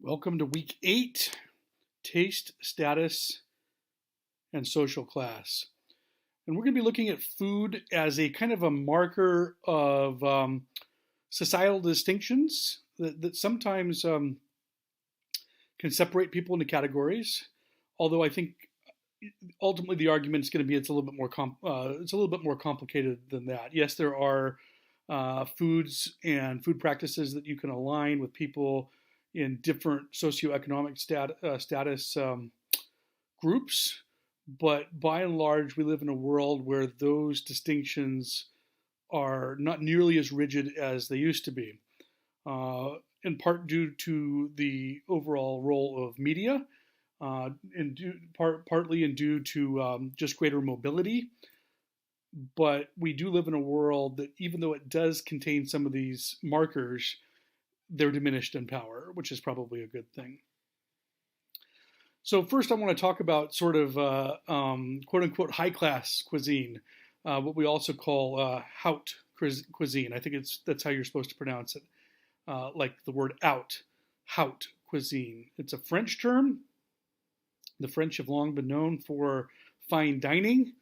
Welcome to week 8, taste, status, and social class. And we're going to be looking at food as a kind of a marker of societal distinctions that sometimes can separate people into categories. Although I think ultimately the argument is going to be it's a little bit more complicated than that. Yes, there are foods and food practices that you can align with people in different socioeconomic status groups, but by and large, we live in a world where those distinctions are not nearly as rigid as they used to be, in part due to the overall role of media, partly due to just greater mobility. But we do live in a world that, even though it does contain some of these markers, they're diminished in power, which is probably a good thing. So first I want to talk about sort of quote unquote high class cuisine, what we also call haute cuisine. I think that's how you're supposed to pronounce it, like the word out, haute cuisine. It's a French term. The French have long been known for fine dining.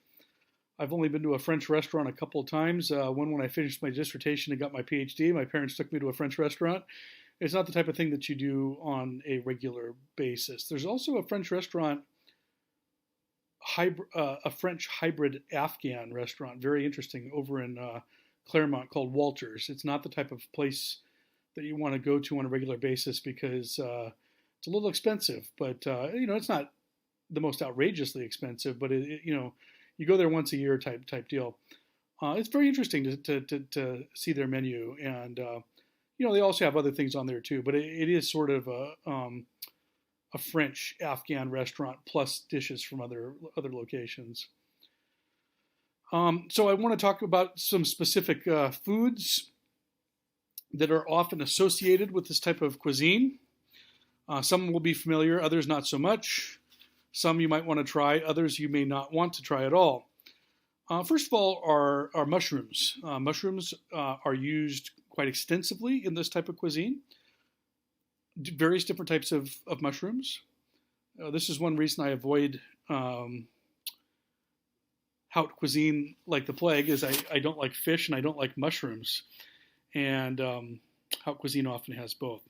I've only been to a French restaurant a couple of times. One when I finished my dissertation and got my PhD, my parents took me to a French restaurant. It's not the type of thing that you do on a regular basis. There's also a French restaurant, a French hybrid Afghan restaurant, very interesting, over in Claremont called Walter's. It's not the type of place that you want to go to on a regular basis because it's a little expensive, but it's not the most outrageously expensive, but you go there once a year type deal. It's very interesting to see their menu, and they also have other things on there too. But it is sort of a French Afghan restaurant plus dishes from other locations. So I want to talk about some specific foods that are often associated with this type of cuisine. Some will be familiar, others not so much. Some you might want to try, others you may not want to try at all. First of all are mushrooms. Mushrooms are used quite extensively in this type of cuisine. Various different types of mushrooms. This is one reason I avoid haute cuisine like the plague, is I don't like fish and I don't like mushrooms. And haute cuisine often has both.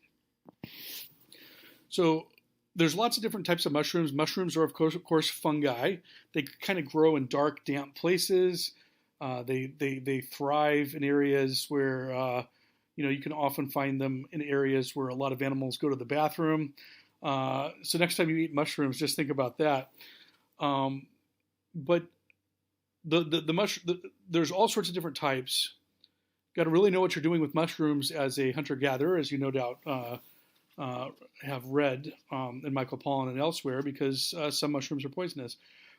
So there's lots of different types of mushrooms. Mushrooms are, of course, fungi. They kind of grow in dark, damp places. They thrive in areas where, you can often find them in areas where a lot of animals go to the bathroom. So next time you eat mushrooms, just think about that. But there's all sorts of different types. Got to really know what you're doing with mushrooms as a hunter-gatherer, as you no doubt have read in Michael Pollan and elsewhere, because some mushrooms are poisonous.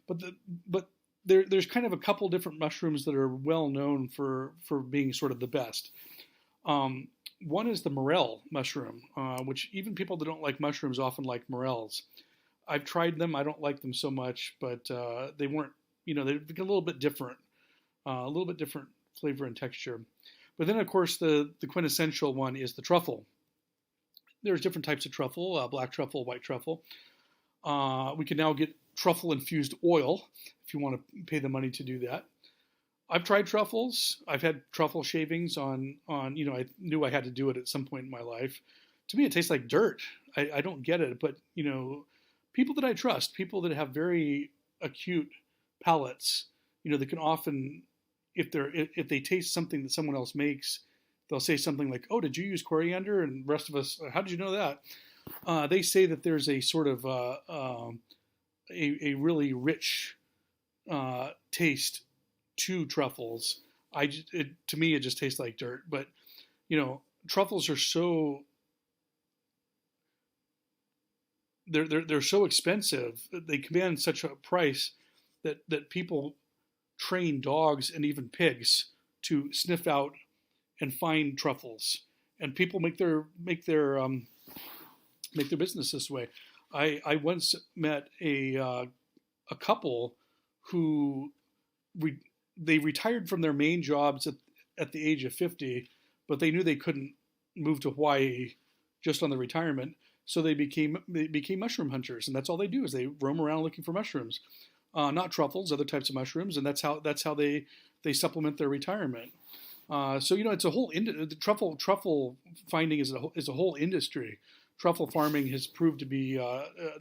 But there's kind of a couple different mushrooms that are well known for being sort of the best. One is the Morel mushroom, which even people that don't like mushrooms often like morels. I've tried them. I don't like them so much, but they weren't, they're a little bit different flavor and texture. But then, of course, the quintessential one is the truffle. There's different types of truffle, black truffle, white truffle. We can now get truffle-infused oil if you want to pay the money to do that. I've tried truffles. I've had truffle shavings on. I knew I had to do it at some point in my life. To me, it tastes like dirt. I don't get it, but people that I trust, people that have very acute palates, they can often, if they taste something that someone else makes, they'll say something like, "Oh, did you use coriander?" And the rest of us, "How did you know that?" They say that there's a sort of a really rich taste to truffles. To me, it just tastes like dirt. But truffles are so they're so expensive. They command such a price that people train dogs and even pigs to sniff out and find truffles, and people make their business this way. I once met a couple who they retired from their main jobs at the age of 50, but they knew they couldn't move to Hawaii just on the retirement. So they became mushroom hunters, and that's all they do is they roam around looking for mushrooms, not truffles, other types of mushrooms, and that's how they supplement their retirement. So it's a whole the truffle finding is a whole industry. Truffle farming has proved to be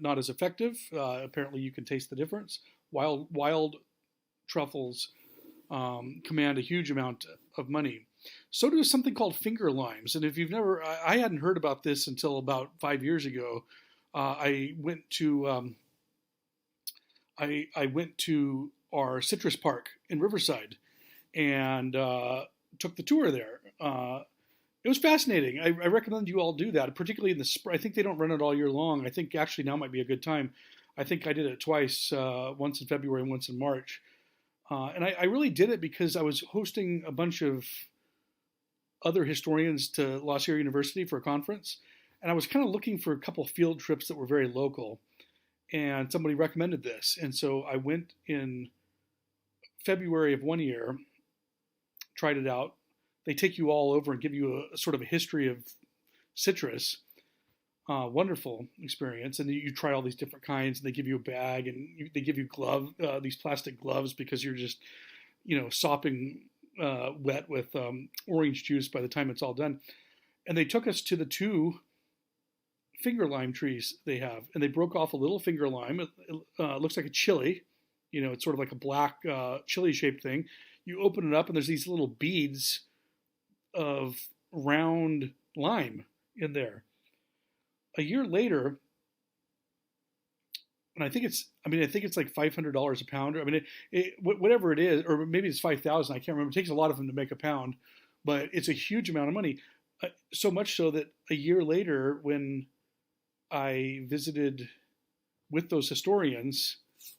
not as effective. Apparently, you can taste the difference. Wild truffles command a huge amount of money. So does something called finger limes. And if you've never, I hadn't heard about this until about 5 years ago. I went to I went to our citrus park in Riverside and took the tour there. It was fascinating. I recommend you all do that, particularly in the spring. I think they don't run it all year long. I think actually now might be a good time. I think I did it twice, once in February and once in March. And I really did it because I was hosting a bunch of other historians to La Sierra University for a conference. And I was kind of looking for a couple field trips that were very local. And somebody recommended this. And so I went in February of one year, tried it out. They take you all over and give you a sort of a history of citrus. Wonderful experience. And you try all these different kinds, and they give you a bag, and they give you these plastic gloves because you're just, sopping wet with orange juice by the time it's all done. And they took us to the 2 finger lime trees they have, and they broke off a little finger lime. It looks like a chili. It's sort of like a black chili-shaped thing. You open it up, and there's these little beads of round lime in there. A year later, and I think it's like $500 a pound. Whatever it is, or maybe it's 5,000. I can't remember. It takes a lot of them to make a pound, but it's a huge amount of money. So much so that a year later, when I visited with those historians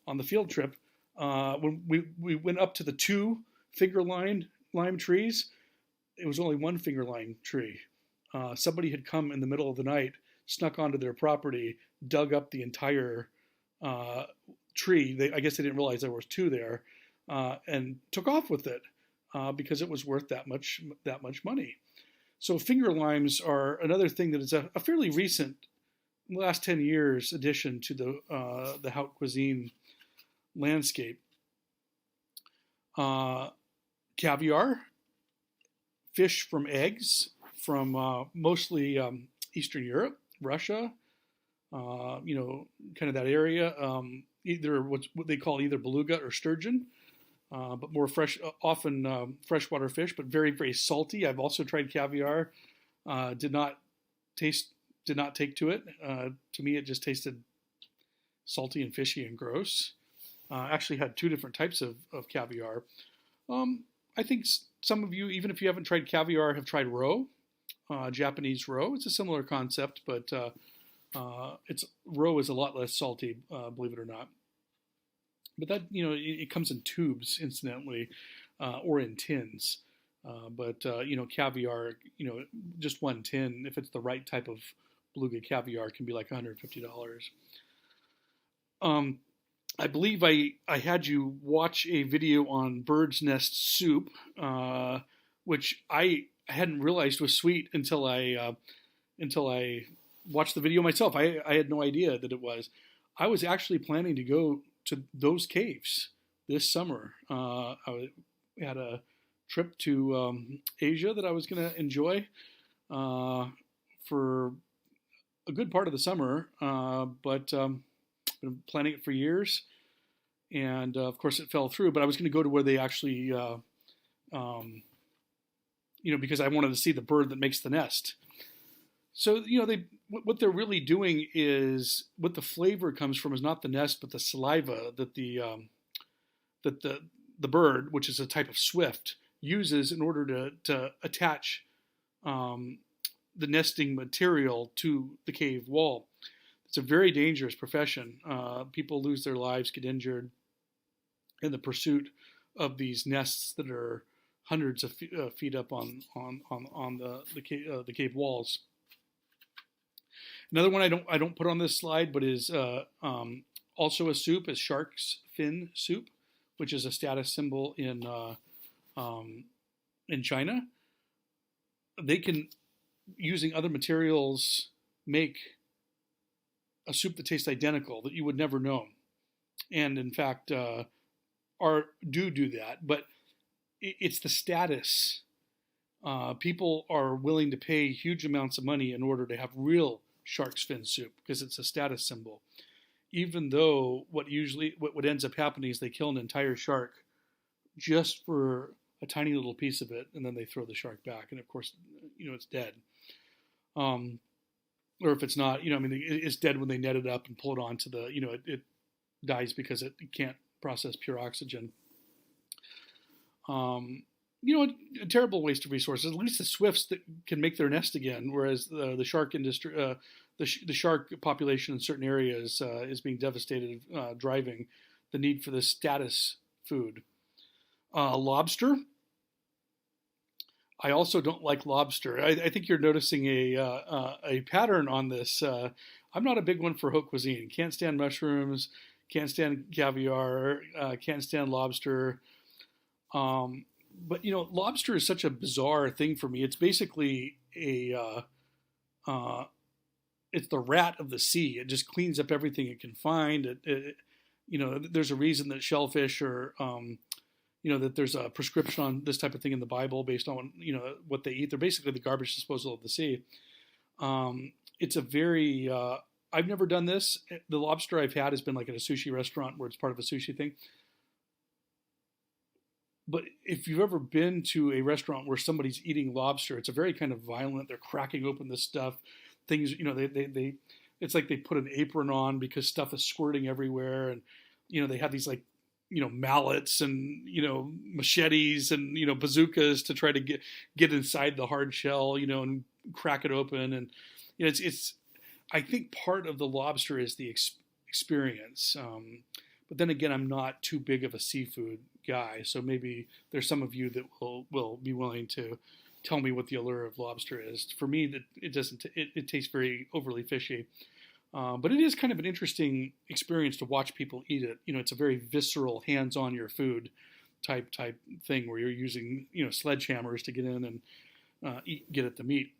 on the field trip, when we went up to the 2 finger lime trees, it was only 1 finger lime tree. Somebody had come in the middle of the night, snuck onto their property, dug up the entire tree. I guess they didn't realize there was 2 there, and took off with it because it was worth that much money. So finger limes are another thing that is a fairly recent, last 10 years addition to the haute cuisine landscape. Caviar, fish from eggs from mostly Eastern Europe, Russia, kind of that area. Either what they call either beluga or sturgeon, but more fresh, often freshwater fish, but very, very salty. I've also tried caviar. Did not take to it. To me, it just tasted salty and fishy and gross. Actually had 2 different types of caviar. I think some of you, even if you haven't tried caviar, have tried roe, Japanese roe. It's a similar concept, but roe is a lot less salty, believe it or not. But that, it comes in tubes, incidentally, or in tins. But caviar, just 1 tin, if it's the right type of beluga caviar, can be like $150. I believe I had you watch a video on bird's nest soup, which I hadn't realized was sweet until I watched the video myself. I had no idea that it was. I was actually planning to go to those caves this summer. I had a trip to Asia that I was going to enjoy for a good part of the summer, but been planning it for years, and of course it fell through. But I was going to go to where they actually, because I wanted to see the bird that makes the nest. So what they're really doing is, what the flavor comes from is not the nest, but the saliva that the bird, which is a type of swift, uses in order to attach the nesting material to the cave wall. It's a very dangerous profession. People lose their lives, get injured in the pursuit of these nests that are hundreds of feet up on the cave walls. Another one I don't put on this slide, but is also a soup, is shark's fin soup, which is a status symbol in China. They can, using other materials, make a soup that tastes identical that you would never know. And in fact, do that. But it's the status. People are willing to pay huge amounts of money in order to have real shark's fin soup because it's a status symbol. Even though what ends up happening is they kill an entire shark just for a tiny little piece of it, and then they throw the shark back, and of course, it's dead. Or if it's not, it's dead when they net it up and pull it onto the, it dies because it can't process pure oxygen. A terrible waste of resources. At least the swifts that can make their nest again, whereas the shark industry, the shark population in certain areas is being devastated, driving the need for this status food. Lobster. I also don't like lobster. I think you're noticing a pattern on this. I'm not a big one for haute cuisine. Can't stand mushrooms. Can't stand caviar. Can't stand lobster. But lobster is such a bizarre thing for me. It's basically it's the rat of the sea. It just cleans up everything it can find. There's a reason that shellfish are, that there's a prescription on this type of thing in the Bible based on what they eat. They're basically the garbage disposal of the sea. It's a very I've never done this. The lobster I've had has been like at a sushi restaurant where it's part of a sushi thing. But if you've ever been to a restaurant where somebody's eating lobster, it's a very kind of violent. They're cracking open this stuff. Things, they it's like they put an apron on because stuff is squirting everywhere, and they have these mallets and machetes and bazookas to try to get inside the hard shell, and crack it open. And it's I think part of the lobster is the experience. But then again, I'm not too big of a seafood guy, so maybe there's some of you that will be willing to tell me what the allure of lobster is. For me, that it doesn't. It tastes very overly fishy, but it is kind of an interesting experience to watch people eat it. It's a very visceral, hands-on your food type thing where you're using sledgehammers to get in and get at the meat.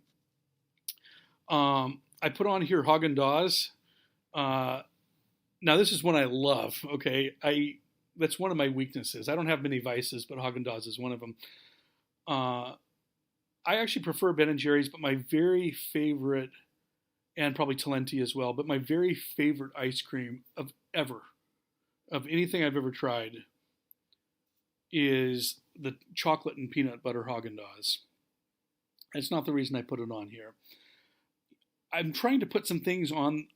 I put on here Haagen-Dazs. Now this is one I love. Okay, that's one of my weaknesses. I don't have many vices, but Haagen-Dazs is one of them. I actually prefer Ben & Jerry's, but my very favorite, and probably Talenti as well, but my very favorite ice cream of anything I've ever tried, is the chocolate and peanut butter Haagen-Dazs. That's not the reason I put it on here. I'm trying to put some things on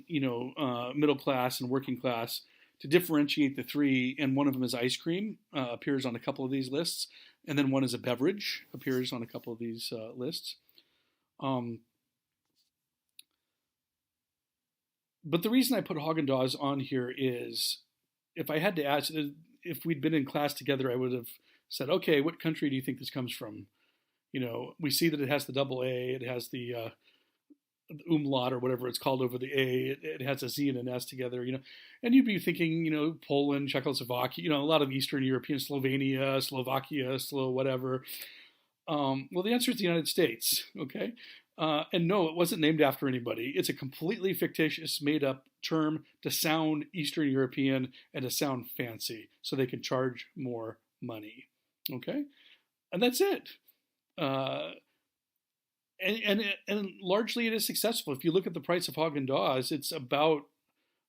middle class and working class to differentiate the three, and one of them is ice cream, appears on a couple of these lists, and then one is a beverage, appears on a couple of these lists. But the reason I put Haagen-Dazs on here is, if I had to ask, if we'd been in class together, I would have said, okay, what country do you think this comes from? We see that it has the double A, it has the umlaut or whatever it's called over the A. It has a Z and an S together, and you'd be thinking, Poland, Czechoslovakia, a lot of Eastern European, Slovenia, Slovakia, whatever. Well, the answer is the United States. Okay. And no, it wasn't named after anybody. It's a completely fictitious, made up term to sound Eastern European and to sound fancy so they can charge more money. Okay. And that's it. And largely it is successful. If you look at the price of Haagen-Dazs, it's about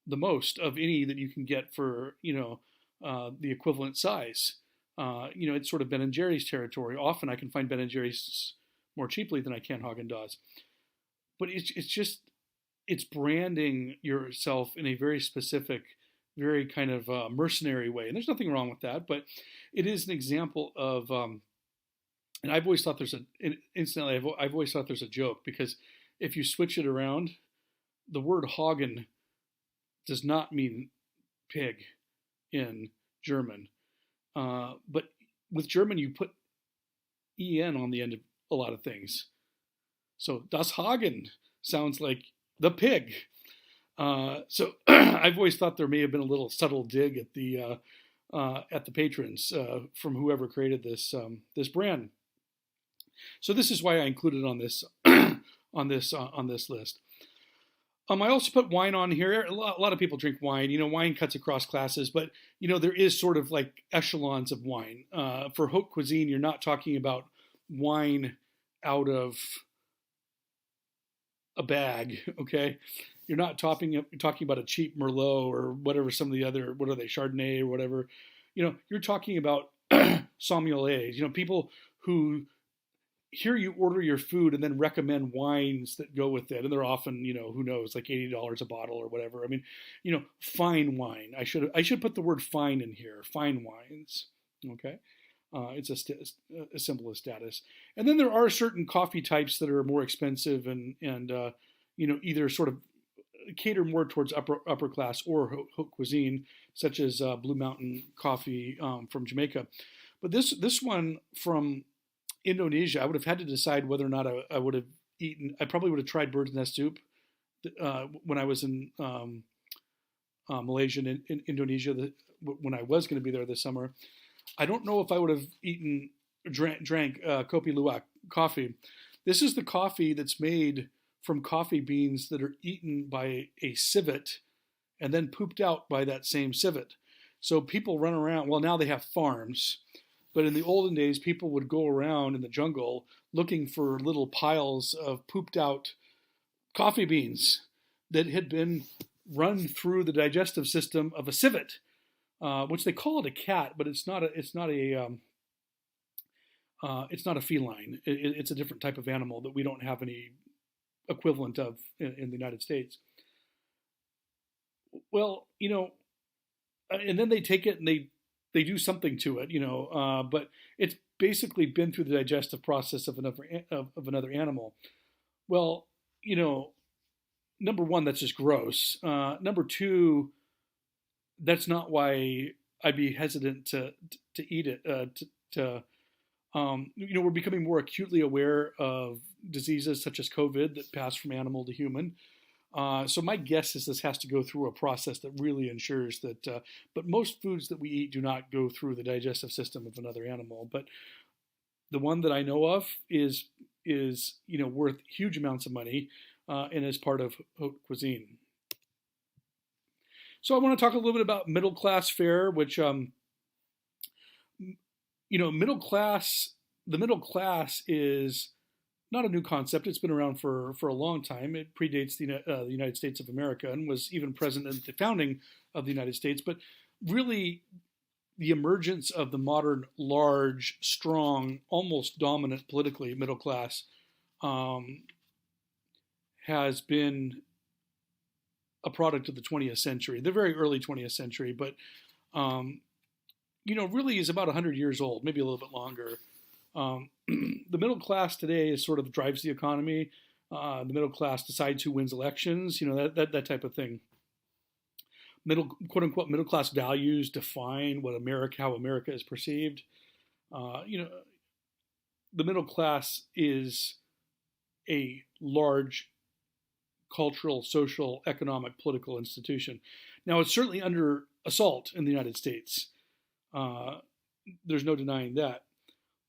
the most of any that you can get for, the equivalent size. It's sort of Ben & Jerry's territory. Often I can find Ben & Jerry's more cheaply than I can Haagen-Dazs. But it's branding yourself in a very specific, very kind of mercenary way. And there's nothing wrong with that, but it is an example of... And I've always thought I've always thought there's a joke, because if you switch it around, the word Hagen does not mean pig in German. But with German, you put en on the end of a lot of things. So das Hagen sounds like the pig. So I've always thought there may have been a little subtle dig at the patrons from whoever created this brand. So this is why I included on this on this list. I also put wine on here. A lot of people drink wine. Wine cuts across classes, but there is sort of like echelons of wine. For haute cuisine, you're not talking about wine out of a bag, okay? You're not talking about a cheap Merlot or whatever, some of the other, what are they, Chardonnay or whatever. You're talking about sommeliers, people who hear you order your food and then recommend wines that go with it. And they're often, who knows, like $80 a bottle or whatever. I mean, fine wine. I should put the word fine in here, fine wines, okay? It's a symbol of status. And then there are certain coffee types that are more expensive and either sort of cater more towards upper class or haute cuisine, such as Blue Mountain coffee from Jamaica. But this one from Indonesia, I would have had to decide whether or not I would have eaten. I probably would have tried bird's nest soup when I was in Malaysia and in Indonesia. When I was going to be there this summer, I don't know if I would have drank Kopi Luwak coffee. This is the coffee that's made from coffee beans that are eaten by a civet and then pooped out by that same civet. So people run around. Well, now they have farms, but in the olden days, people would go around in the jungle looking for little piles of pooped out coffee beans that had been run through the digestive system of a civet, which they call it a cat, but it's not a feline. It's a different type of animal that we don't have any equivalent of in the United States. Well, and then they take it and they do something to it, but it's basically been through the digestive process of another animal. Well, number one, that's just gross. Number two, that's not why I'd be hesitant to eat it. We're becoming more acutely aware of diseases such as COVID that pass from animal to human. So my guess is this has to go through a process that really ensures that. But most foods that we eat do not go through the digestive system of another animal. But the one that I know of is worth huge amounts of money and is part of haute cuisine. So I want to talk a little bit about middle class fare, which middle class. The middle class is not a new concept. It's been around for a long time. It predates the United States of America and was even present at the founding of the United States. But really, the emergence of the modern, large, strong, almost dominant politically middle class has been a product of the 20th century, the very early 20th century, but really is about 100 years old, maybe a little bit longer. The middle class today is sort of drives the economy. The middle class decides who wins elections, that type of thing. Quote unquote middle class values define how America is perceived. The middle class is a large cultural, social, economic, political institution. Now, it's certainly under assault in the United States. There's no denying that.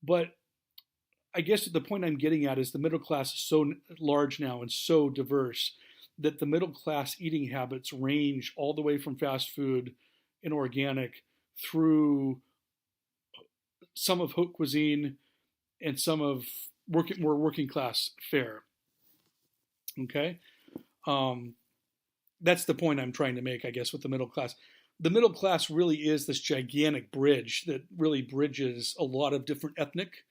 But I guess the point I'm getting at is the middle class is so large now and so diverse that the middle class eating habits range all the way from fast food and organic through some of haute cuisine and some of more working class fare. Okay? That's the point I'm trying to make, I guess, with the middle class. The middle class really is this gigantic bridge that really bridges a lot of different ethnic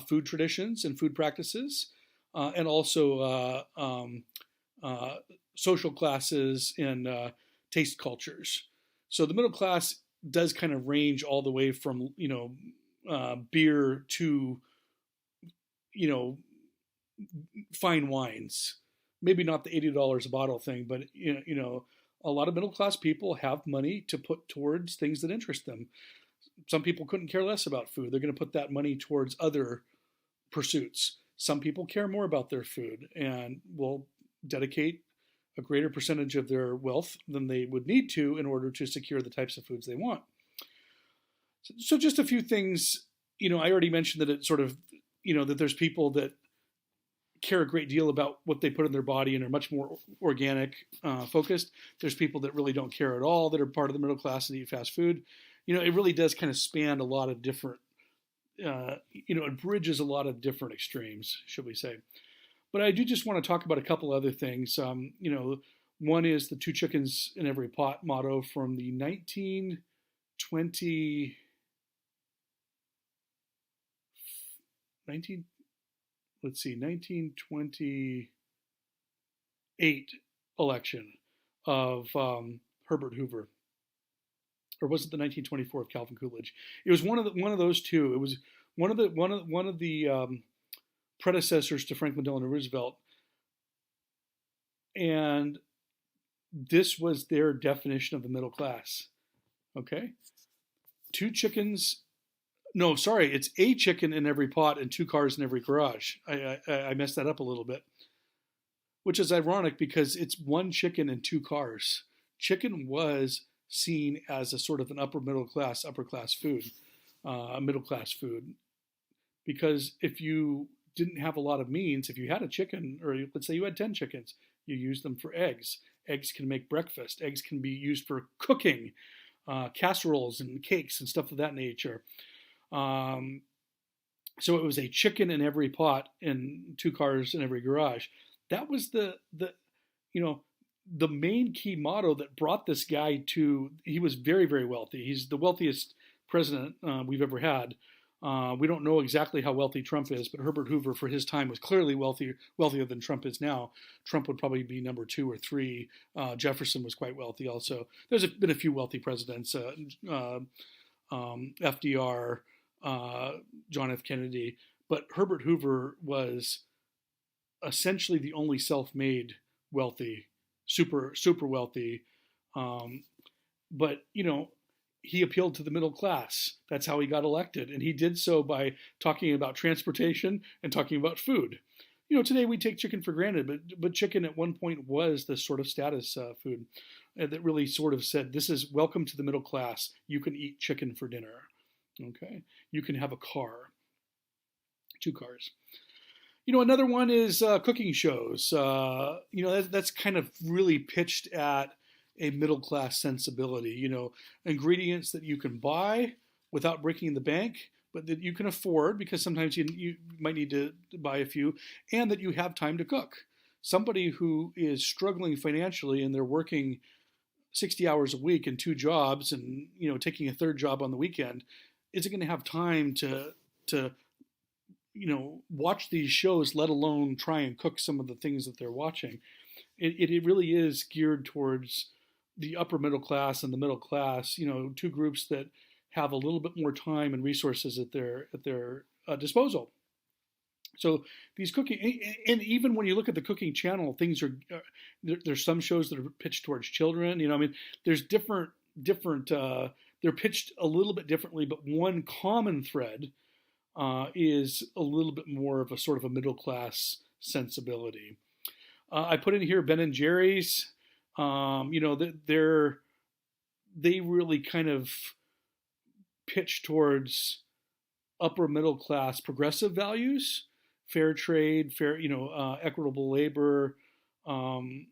food traditions and food practices, and also social classes and taste cultures. So the middle class does kind of range all the way from beer to fine wines. Maybe not the $80 a bottle thing, but a lot of middle class people have money to put towards things that interest them. Some people couldn't care less about food. They're going to put that money towards other pursuits. Some people care more about their food and will dedicate a greater percentage of their wealth than they would need to in order to secure the types of foods they want. So just a few things, I already mentioned that it's sort of, that there's people that care a great deal about what they put in their body and are much more organic focused. There's people that really don't care at all, that are part of the middle class and eat fast food. It really does kind of span a lot of different, it bridges a lot of different extremes, should we say. But I do just want to talk about a couple other things. One is the two chickens in every pot motto from the 1928 election of Herbert Hoover, or was it the 1924 of Calvin Coolidge? It was one of those two. It was one of the predecessors to Franklin Delano Roosevelt, and this was their definition of the middle class. Okay, two chickens. No, sorry, it's a chicken in every pot and two cars in every garage. I messed that up a little bit, which is ironic because it's one chicken and two cars. Chicken was seen as a sort of an upper class food, middle class food, because if you didn't have a lot of means, if you had a chicken, or let's say you had 10 chickens, you used them for eggs. Eggs can make breakfast. Eggs can be used for cooking, casseroles and cakes and stuff of that nature. So it was a chicken in every pot and two cars in every garage. That was the main key motto that brought this guy to. He was very, very wealthy. He's the wealthiest president we've ever had. We don't know exactly how wealthy Trump is, but Herbert Hoover, for his time, was clearly wealthier than Trump is now. Trump would probably be number 2 or 3. Jefferson was quite wealthy also. There's been a few wealthy presidents, FDR, John F. Kennedy, but Herbert Hoover was essentially the only self-made wealthy, super wealthy. But he appealed to the middle class. That's how he got elected. And he did so by talking about transportation and talking about food. Today we take chicken for granted, but chicken at one point was the sort of status food that really sort of said, this is welcome to the middle class. You can eat chicken for dinner. Okay. You can have a car, 2 cars. Another one is cooking shows. That's kind of really pitched at a middle class sensibility. Ingredients that you can buy without breaking the bank, but that you can afford because sometimes you might need to buy a few, and that you have time to cook. Somebody who is struggling financially and they're working 60 hours a week and 2 jobs and taking a 3rd job on the weekend isn't going to have time to watch these shows, let alone try and cook some of the things that they're watching. It really is geared towards the upper middle class and the middle class, 2 groups that have a little bit more time and resources at their disposal. So these cooking, and even when you look at the cooking channel, things are there's some shows that are pitched towards children. There's different. They're pitched a little bit differently, but one common thread is a little bit more of a sort of a middle class sensibility. I put in here Ben and Jerry's. They really kind of pitch towards upper middle class progressive values, fair trade, equitable labor. They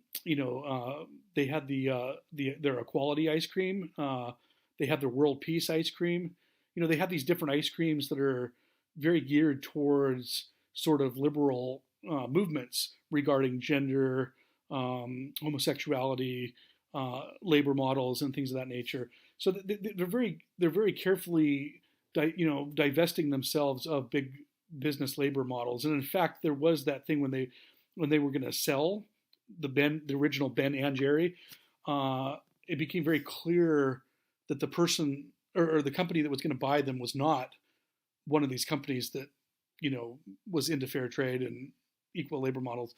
had their equality ice cream. They had their world peace ice cream. They have these different ice creams that are very geared towards sort of liberal movements regarding gender, homosexuality, labor models, and things of that nature. So they're very carefully, divesting themselves of big business labor models. And in fact, there was that thing when they were going to sell the original Ben and Jerry. It became very clear that the person or the company that was going to buy them was not one of these companies that was into fair trade and equal labor models.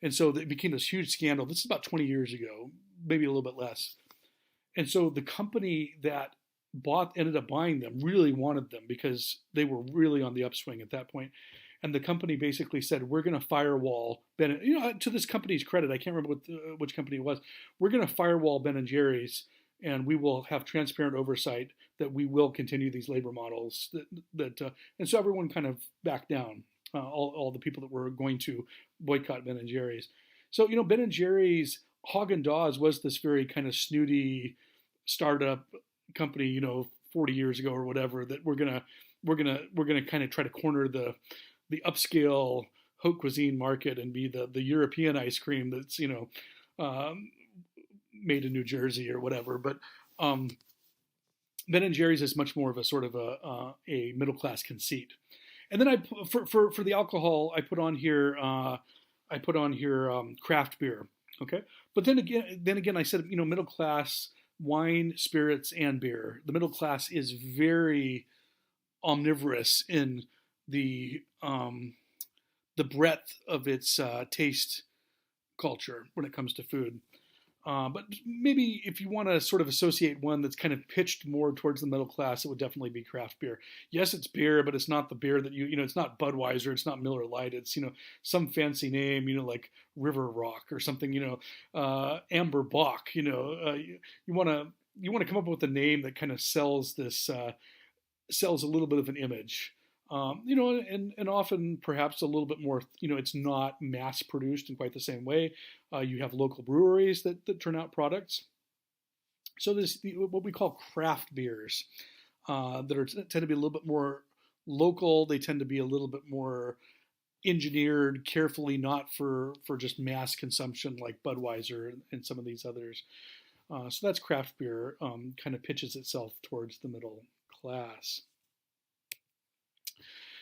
And so it became this huge scandal. This is about 20 years ago, maybe a little bit less. And so the company that ended up buying them really wanted them because they were really on the upswing at that point. And the company basically said, we're going to firewall Ben. To this company's credit, I can't remember which company it was. We're going to firewall Ben and Jerry's, and we will have transparent oversight that we will continue these labor models. And so everyone kind of backed down. all the people that were going to boycott Ben and Jerry's. So Ben and Jerry's, Haagen-Dazs was this very kind of snooty startup company, 40 years ago or whatever, that we're gonna kind of try to corner the upscale haute cuisine market and be the European ice cream that's made in New Jersey or whatever. But Ben and Jerry's is much more of a sort of a middle class conceit. And then for the alcohol, I put on here craft beer. Okay, but then again, I said middle class wine, spirits, and beer. The middle class is very omnivorous in the breadth of its taste culture when it comes to food. But maybe if you want to sort of associate one that's kind of pitched more towards the middle class, it would definitely be craft beer. Yes, it's beer, but it's not the beer that it's not Budweiser, it's not Miller Lite, it's some fancy name, like River Rock or something, Amber Bock. You want to come up with a name that kind of sells a little bit of an image. And often perhaps a little bit more, it's not mass produced in quite the same way. You have local breweries that turn out products. So there's what we call craft beers that tend to be a little bit more local. They tend to be a little bit more engineered carefully, not for just mass consumption like Budweiser and some of these others. So that's craft beer, kind of pitches itself towards the middle class.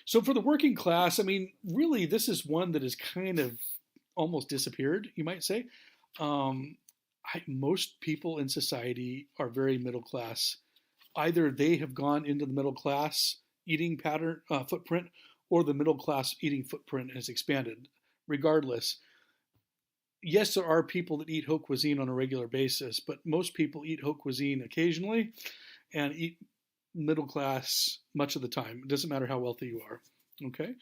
So for the working class, really, this is one that has kind of almost disappeared, you might say. Most people in society are very middle class. Either they have gone into the middle class eating pattern footprint, or the middle class eating footprint has expanded. Regardless, yes, there are people that eat haute cuisine on a regular basis, but most people eat haute cuisine occasionally and eat middle class much of the time. It doesn't matter how wealthy you are. Okay.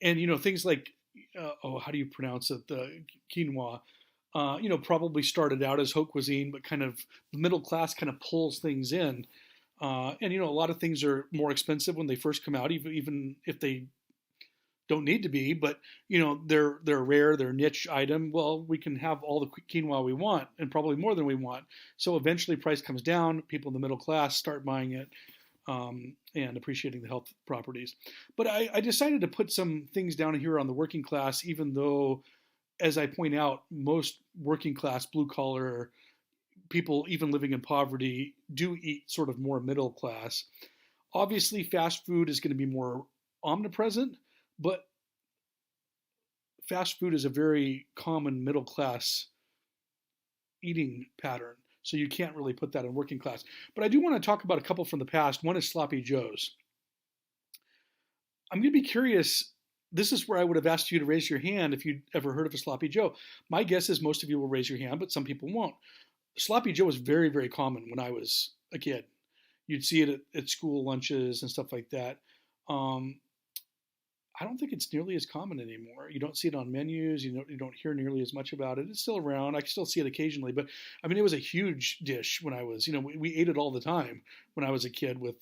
And things like how do you pronounce it, the quinoa, probably started out as haute cuisine, but kind of the middle class kind of pulls things in. And a lot of things are more expensive when they first come out, even if they don't need to be, but they're rare, they're a niche item. Well, we can have all the quinoa we want, and probably more than we want. So eventually, price comes down. People in the middle class start buying it and appreciating the health properties. But I decided to put some things down here on the working class, even though, as I point out, most working class, blue collar people, even living in poverty, do eat sort of more middle class. Obviously, fast food is going to be more omnipresent. But fast food is a very common middle class eating pattern, so you can't really put that in working class. But I do want to talk about a couple from the past. One is Sloppy Joe's. I'm going to be curious. This is where I would have asked you to raise your hand if you'd ever heard of a Sloppy Joe. My guess is most of you will raise your hand, but some people won't. Sloppy Joe was very, very common when I was a kid. You'd see it at school lunches and stuff like that. I don't think it's nearly as common anymore. You don't see it on menus. You don't hear nearly as much about it. It's still around. I can still see it occasionally, but it was a huge dish when I was, we ate it all the time when I was a kid with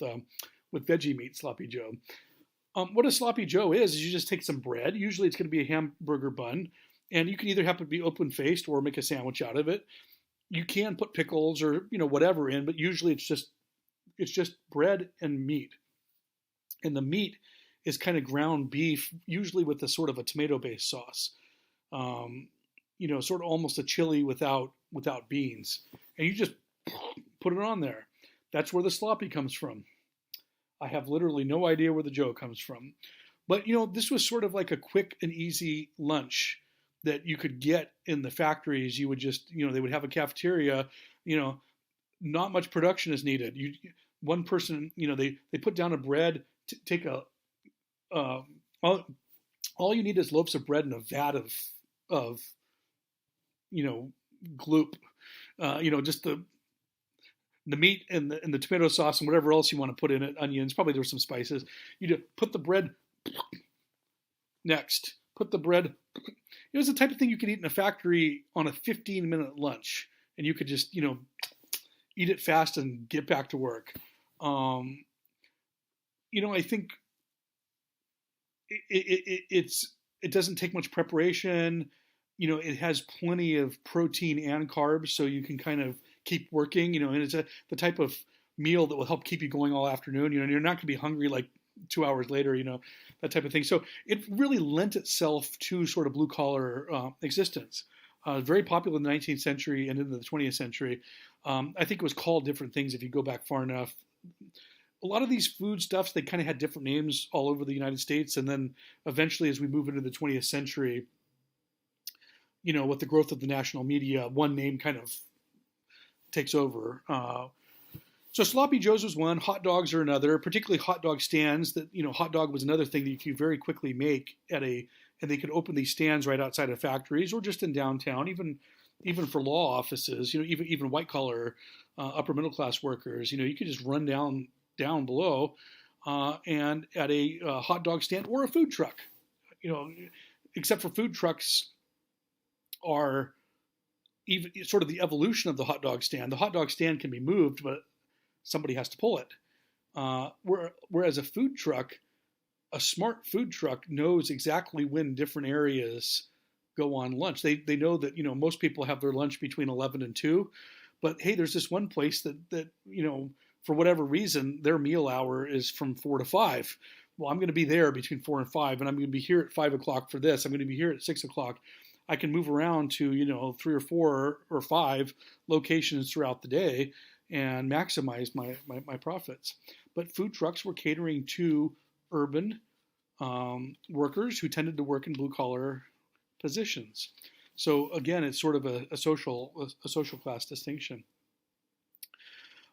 veggie meat, Sloppy Joe. What a Sloppy Joe is you just take some bread. Usually it's going to be a hamburger bun, and you can either have it be open faced or make a sandwich out of it. You can put pickles or whatever in, but usually it's just bread and meat, and the meat is kind of ground beef, usually with a sort of a tomato-based sauce. Sort of almost a chili without beans. And you just put it on there. That's where the sloppy comes from. I have literally no idea where the Joe comes from. But, this was sort of like a quick and easy lunch that you could get in the factories. You would just, they would have a cafeteria, not much production is needed. One person, they put down a bread, take a, all you need is loaves of bread and a vat of gloop, just the meat and the tomato sauce and whatever else you want to put in it, onions, probably there were some spices. You just put the bread next, put the bread. It was the type of thing you could eat in a factory on a 15-minute lunch, and you could just, eat it fast and get back to work. I think it doesn't take much preparation. It has plenty of protein and carbs, so you can kind of keep working. And it's the type of meal that will help keep you going all afternoon. And you're not going to be hungry like 2 hours later. That type of thing. So it really lent itself to sort of blue collar existence. Very popular in the 19th century and into the 20th century. I think it was called different things if you go back far enough. A lot of these foodstuffs, they kind of had different names all over the United States. And then eventually, as we move into the 20th century, with the growth of the national media, one name kind of takes over. So sloppy joes was one, hot dogs are another, particularly hot dog stands. That hot dog was another thing that you could very quickly make and they could open these stands right outside of factories or just in downtown, even for law offices. Even white collar, upper middle class workers. You could just run down below and at a hot dog stand or a food truck. Except for food trucks are even sort of the evolution of the hot dog stand. The hot dog stand can be moved, but somebody has to pull it. Whereas a food truck, a smart food truck knows exactly when different areas go on lunch. They know that most people have their lunch between 11 and 2, but hey, there's this one place that for whatever reason their meal hour is from 4 to 5. Well, I'm going to be there between 4 and 5, and I'm going to be here at 5 o'clock for this. I'm going to be here at 6 o'clock. I can move around to 3 or 4 or 5 locations throughout the day and maximize my profits. But food trucks were catering to urban workers who tended to work in blue collar positions. So again, it's sort of a social class distinction.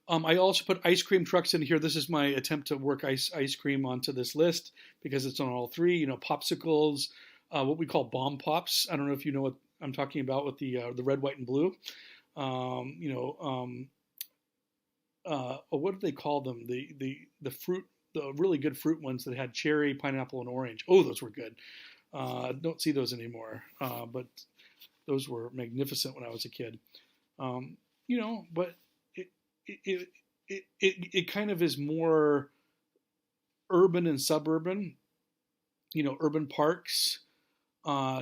I also put ice cream trucks in here. This is my attempt to work ice cream onto this list because it's on all three. Popsicles, what we call bomb pops. I don't know if you know what I'm talking about with the red, white, and blue. What do they call them? The fruit, the really good fruit ones that had cherry, pineapple, and orange. Oh, those were good. Don't see those anymore, but those were magnificent when I was a kid. But it kind of is more urban and suburban. Urban parks,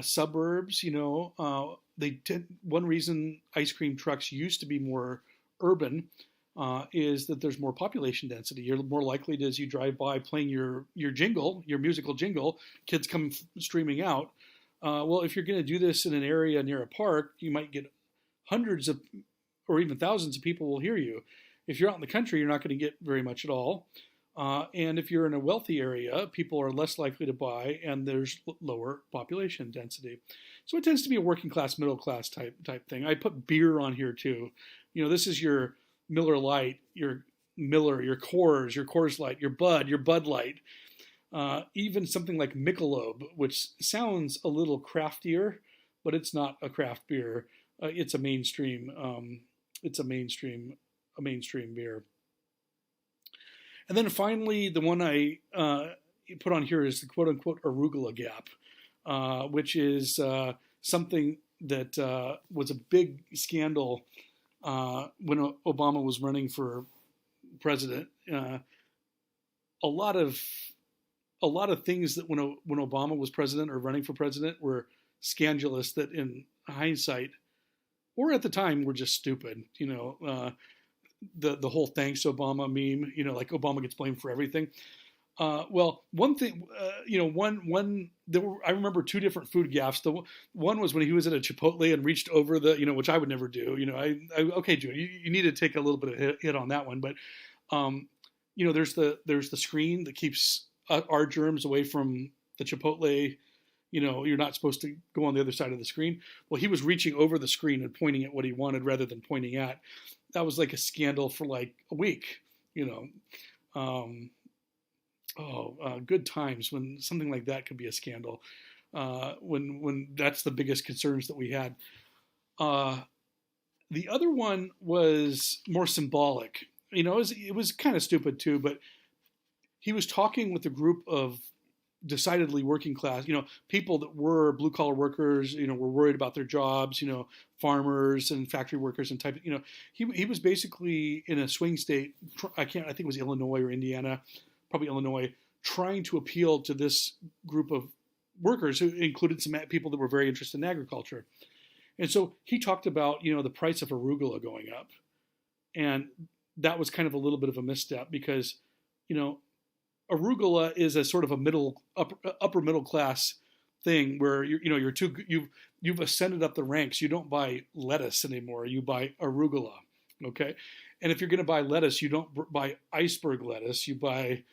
suburbs. One reason ice cream trucks used to be more urban is that there's more population density. You're more likely to, as you drive by playing your jingle, your musical jingle, kids come streaming out. Well, if you're going to do this in an area near a park, you might get hundreds of or even thousands of people will hear you. If you're out in the country, you're not going to get very much at all. And if you're in a wealthy area, people are less likely to buy, and there's lower population density. So it tends to be a working class, middle class type thing. I put beer on here too. This is your Miller Lite, your Miller, your Coors Light, your Bud Light. Even something like Michelob, which sounds a little craftier, but it's not a craft beer. It's a mainstream. It's a mainstream beer. And then finally, the one I put on here is the quote unquote arugula gap, which is something that was a big scandal when Obama was running for president. A lot of things that when Obama was president or running for president were scandalous that in hindsight or at the time were just stupid. The whole thanks Obama meme, like Obama gets blamed for everything. Well, one thing, I remember two different food gaffes. The one was when he was at a Chipotle and reached over which I would never do. Okay, Jude, you need to take a little bit of hit on that one. But, there's the screen that keeps our germs away from the Chipotle. You're not supposed to go on the other side of the screen. Well, he was reaching over the screen and pointing at what he wanted rather than pointing at. That was like a scandal for like a week, good times when something like that could be a scandal. When that's the biggest concerns that we had. The other one was more symbolic. It was kind of stupid too, but he was talking with a group of decidedly working class, people that were blue collar workers, were worried about their jobs, farmers and factory workers and type, he was basically in a swing state. I think it was Illinois or Indiana, probably Illinois, trying to appeal to this group of workers who included some people that were very interested in agriculture. And so he talked about, the price of arugula going up. And that was kind of a little bit of a misstep because, arugula is a sort of a upper middle class thing where you've ascended up the ranks. You don't buy lettuce anymore. You buy arugula. Okay. And if you're going to buy lettuce, you don't buy iceberg lettuce. You buy,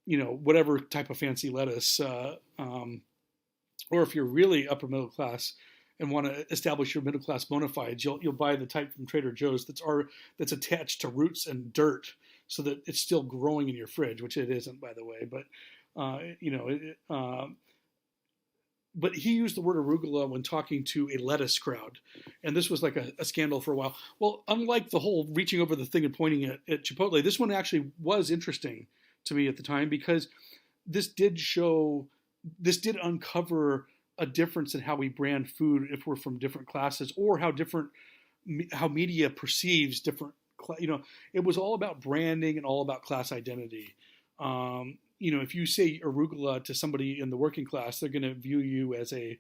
whatever type of fancy lettuce. Or if you're really upper middle class and want to establish your middle class bona fides, you'll buy the type from Trader Joe's that's attached to roots and dirt, so that it's still growing in your fridge, which it isn't, by the way. But he used the word arugula when talking to a lettuce crowd, and this was like a scandal for a while. Well, unlike the whole reaching over the thing and pointing at Chipotle, this one actually was interesting to me at the time because this did uncover a difference in how we brand food if we're from different classes, or how media perceives different. It was all about branding and all about class identity. If you say arugula to somebody in the working class, they're going to view you as a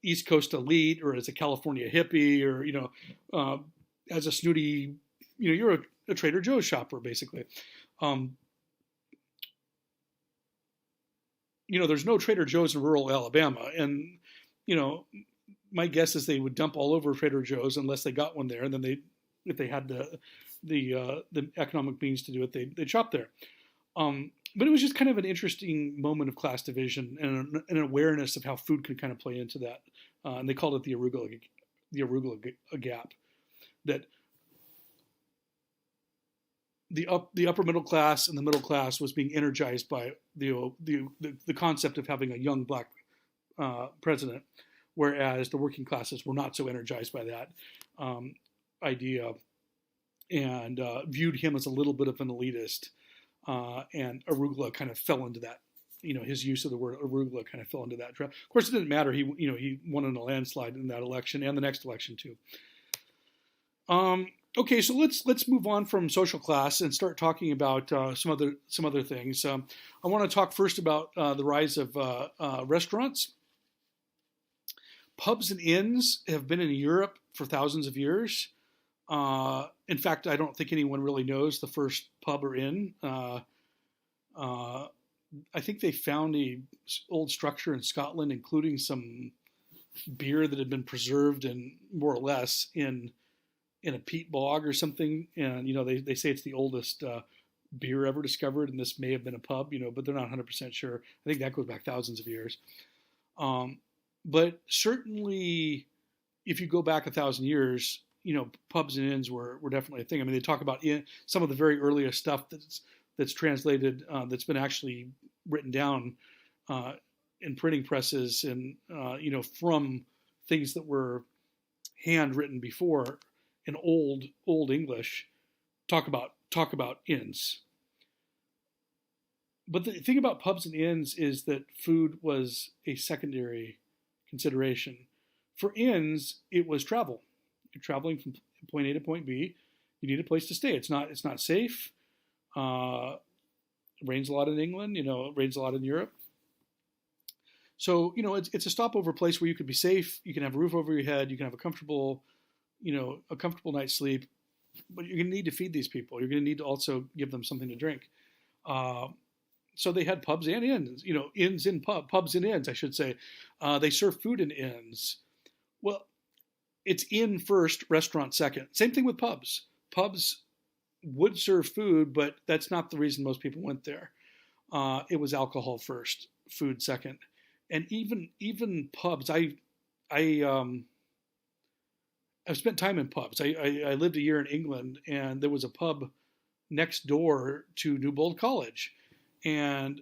East Coast elite, or as a California hippie, or as a snooty. You're a Trader Joe's shopper, basically. There's no Trader Joe's in rural Alabama, and my guess is they would dump all over Trader Joe's unless they got one there, and then if they had the economic means to do it, they'd shop there. But it was just kind of an interesting moment of class division and an awareness of how food could kind of play into that. And they called it the arugula gap. That the upper middle class and the middle class was being energized by the concept of having a young black president, whereas the working classes were not so energized by that idea, and viewed him as a little bit of an elitist. And arugula kind of fell into that. His use of the word arugula kind of fell into that trap. Of course, it didn't matter. He won in a landslide in that election and the next election too. Okay, so let's move on from social class and start talking about some other things. I want to talk first about the rise of restaurants. Pubs and inns have been in Europe for thousands of years. In fact, I don't think anyone really knows the first pub or inn. I think they found an old structure in Scotland, including some beer that had been preserved in more or less in a peat bog or something. And, they say it's the oldest beer ever discovered, and this may have been a pub, but they're not 100% sure. I think that goes back thousands of years. But certainly, if you go back 1,000 years, pubs and inns were definitely a thing. I mean, they talk about some of the very earliest stuff that's translated, that's been actually written down in printing presses, and from things that were handwritten before in old English. Talk about inns. But the thing about pubs and inns is that food was a secondary consideration. For inns, it was travel. You're traveling from point A to point B. You need a place to stay. It's not safe. It rains a lot in England. It rains a lot in Europe. So it's a stopover place where you could be safe. You can have a roof over your head. You can have a comfortable night's sleep. But you're going to need to feed these people. You're going to need to also give them something to drink. So they had pubs and inns. Inns and pubs and inns, I should say. They serve food in inns. Well, it's inn first, restaurant second. Same thing with pubs. Pubs would serve food, but that's not the reason most people went there. It was alcohol first, food second. And even pubs, I've spent time in pubs. I lived a year in England, and there was a pub next door to Newbold College. And,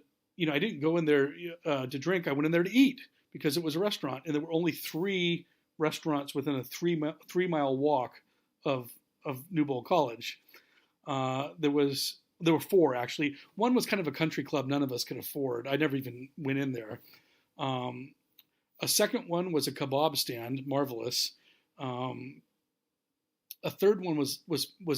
I didn't go in there to drink. I went in there to eat because it was a restaurant. And there were only 3 restaurants within a 3-mile walk of Newbold College. There were 4, actually. One was kind of a country club none of us could afford. I never even went in there. A second one was a kebab stand, marvelous. A third one was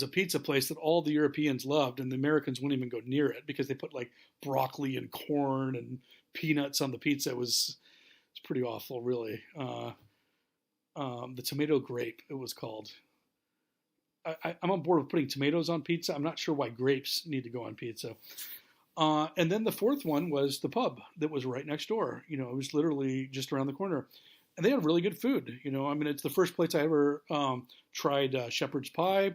a pizza place that all the Europeans loved, and the Americans wouldn't even go near it because they put like broccoli and corn and peanuts on the pizza. It's pretty awful, really. The tomato grape, it was called. I'm on board with putting tomatoes on pizza. I'm not sure why grapes need to go on pizza. And then the fourth one was the pub that was right next door. You know, it was literally just around the corner. And they had really good food. You know, I mean, it's the first place I ever tried shepherd's pie.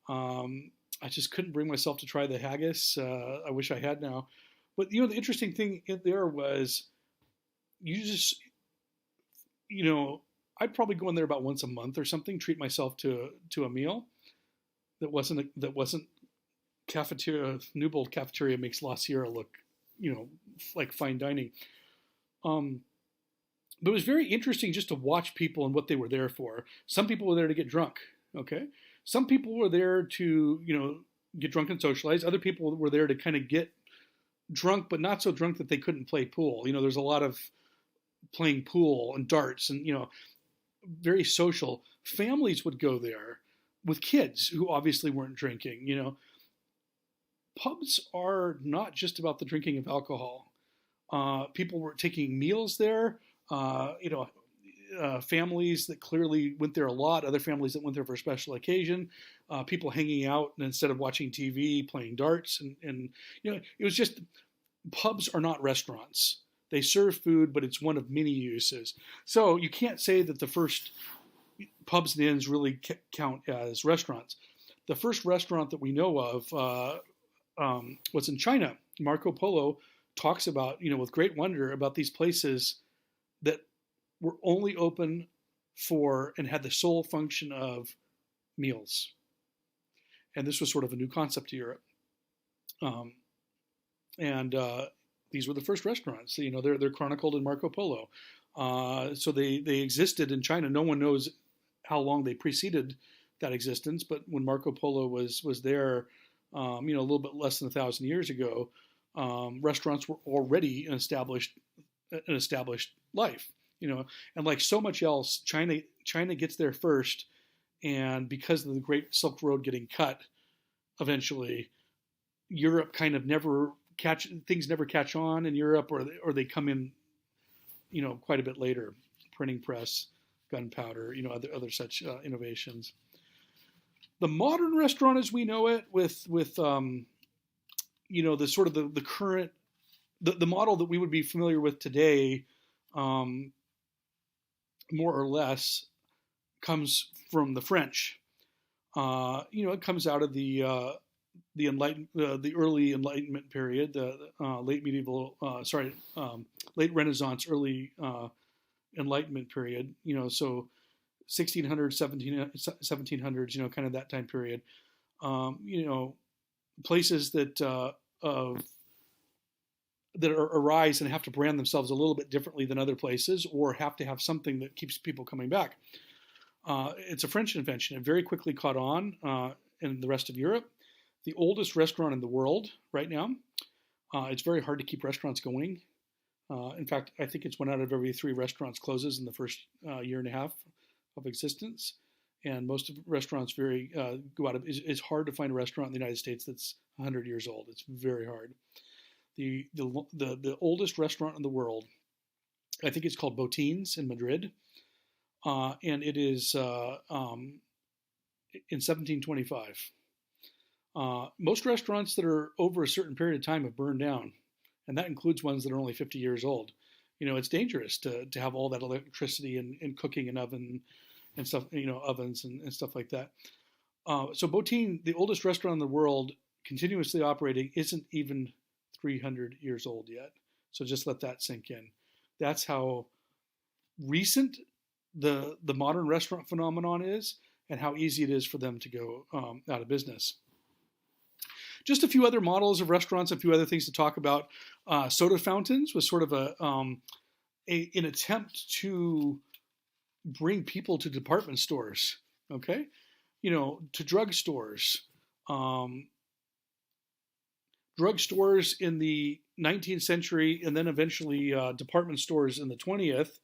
I just couldn't bring myself to try the haggis. I wish I had now. But, you know, the interesting thing there was you know, I'd probably go in there about once a month or something, treat myself to a meal that wasn't cafeteria. Newbold Cafeteria makes La Sierra look, you know, like fine dining. But it was very interesting just to watch people and what they were there for. Some people were there to get drunk, okay? Some people were there to, you know, get drunk and socialize. Other people were there to kind of get drunk, but not so drunk that they couldn't play pool. You know, there's a lot of playing pool and darts and, you know, very social. Families would go there with kids who obviously weren't drinking, you know. Pubs are not just about the drinking of alcohol. People were taking meals there. You know, families that clearly went there a lot, other families that went there for a special occasion, people hanging out and instead of watching TV, playing darts. And, you know, it was just, pubs are not restaurants. They serve food, but it's one of many uses. So you can't say that the first pubs and inns really count as restaurants. The first restaurant that we know of was in China. Marco Polo talks about, you know, with great wonder about these places that were only open for and had the sole function of meals. And this was sort of a new concept to Europe. These were the first restaurants. You know, they're chronicled in Marco Polo. So they existed in China. No one knows how long they preceded that existence, but when Marco Polo was there, you know, a little bit less than 1,000 years ago, restaurants were already an established life, you know, and like so much else, China gets there first, and because of the Great Silk Road getting cut, eventually, Europe kind of never catch on in Europe, or they come in, you know, quite a bit later. Printing press, gunpowder, you know, other such innovations. The modern restaurant as we know it, with you know, the sort of the current the model that we would be familiar with today, more or less, comes from the French. You know, it comes out of the early Enlightenment period, the late Renaissance, early Enlightenment period. You know, so 1600s, 1700s, you know, kind of that time period. You know, places that arise and have to brand themselves a little bit differently than other places, or have to have something that keeps people coming back. It's a French invention. It very quickly caught on in the rest of Europe. The oldest restaurant in the world right now. It's very hard to keep restaurants going. In fact, I think it's one out of every 3 restaurants closes in the first year and a half of existence. And most of the restaurants go out of. It's hard to find a restaurant in the United States that's 100 years old. It's very hard. The oldest restaurant in the world, I think it's called Botines in Madrid, and it is in 1725. Most restaurants that are over a certain period of time have burned down, and that includes ones that are only 50 years old. You know, it's dangerous to have all that electricity and cooking and oven and stuff, you know, ovens and stuff like that. So Botine, the oldest restaurant in the world, continuously operating, isn't even 300 years old yet. So just let that sink in. That's how recent the modern restaurant phenomenon is, and how easy it is for them to go out of business. Just a few other models of restaurants, a few other things to talk about. Soda fountains was sort of an attempt to bring people to department stores, okay? You know, to drugstores. Drugstores in the 19th century, and then eventually department stores in the 20th,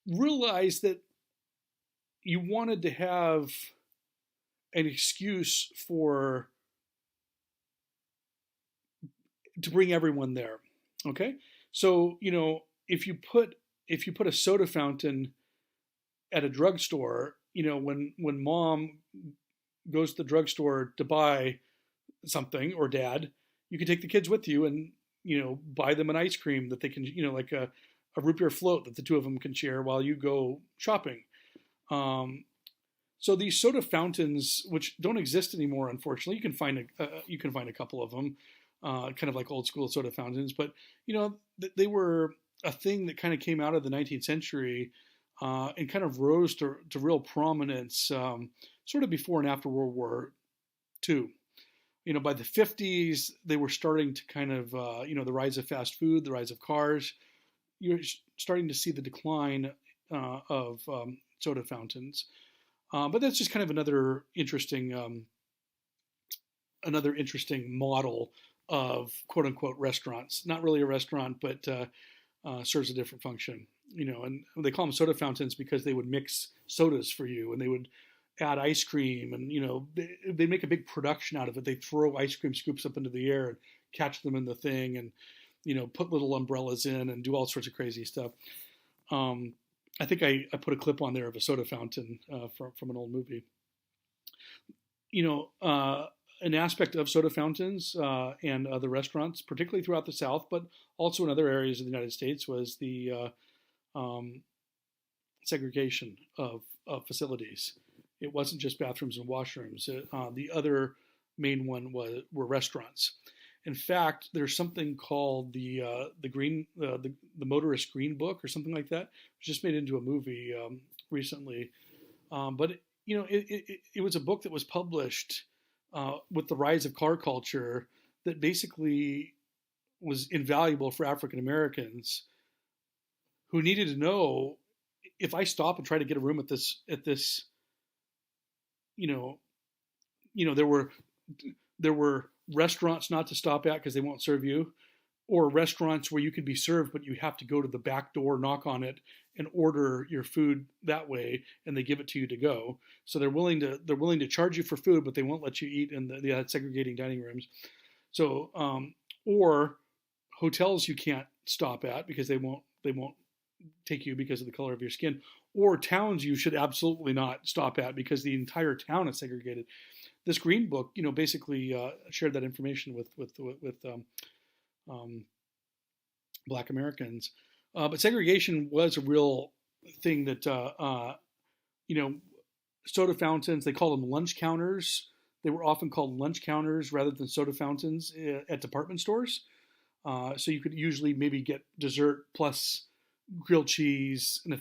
realized that, you wanted to have an excuse to bring everyone there. Okay, so if you put a soda fountain at a drugstore, when mom goes to the drugstore to buy something, or dad, you can take the kids with you and buy them an ice cream that they can, like a root beer float that the two of them can share while you go shopping. So these soda fountains, which don't exist anymore, unfortunately, you can find a couple of them, kind of like old school soda fountains, but they were a thing that kind of came out of the 19th century and kind of rose to real prominence sort of before and after World War II. By the 50s, they were starting to kind of, the rise of fast food, the rise of cars. You're starting to see the decline of soda fountains. But that's just kind of another interesting model of quote unquote restaurants. Not really a restaurant, but serves a different function. And they call them soda fountains because they would mix sodas for you, and they would add ice cream, and they make a big production out of it. They throw ice cream scoops up into the air and catch them in the thing, and put little umbrellas in and do all sorts of crazy stuff. I think I put a clip on there of a soda fountain from an old movie. An aspect of soda fountains and other restaurants, particularly throughout the South, but also in other areas of the United States, was the segregation of facilities. It wasn't just bathrooms and washrooms. The other main one were restaurants. In fact, there's something called the Motorist Green Book or something like that. It was just made into a movie recently. But it was a book that was published with the rise of car culture that basically was invaluable for African Americans who needed to know, if I stop and try to get a room at this, there were restaurants not to stop at because they won't serve you, or restaurants where you can be served, but you have to go to the back door, knock on it, and order your food that way, and they give it to you to go. So they're willing to charge you for food, but they won't let you eat in the segregating dining rooms. So or hotels you can't stop at because they won't take you because of the color of your skin, or towns you should absolutely not stop at because the entire town is segregated. This Green Book, basically shared that information with Black Americans. But segregation was a real thing that, soda fountains, they call them lunch counters. They were often called lunch counters rather than soda fountains at department stores. So you could usually maybe get dessert plus grilled cheese and a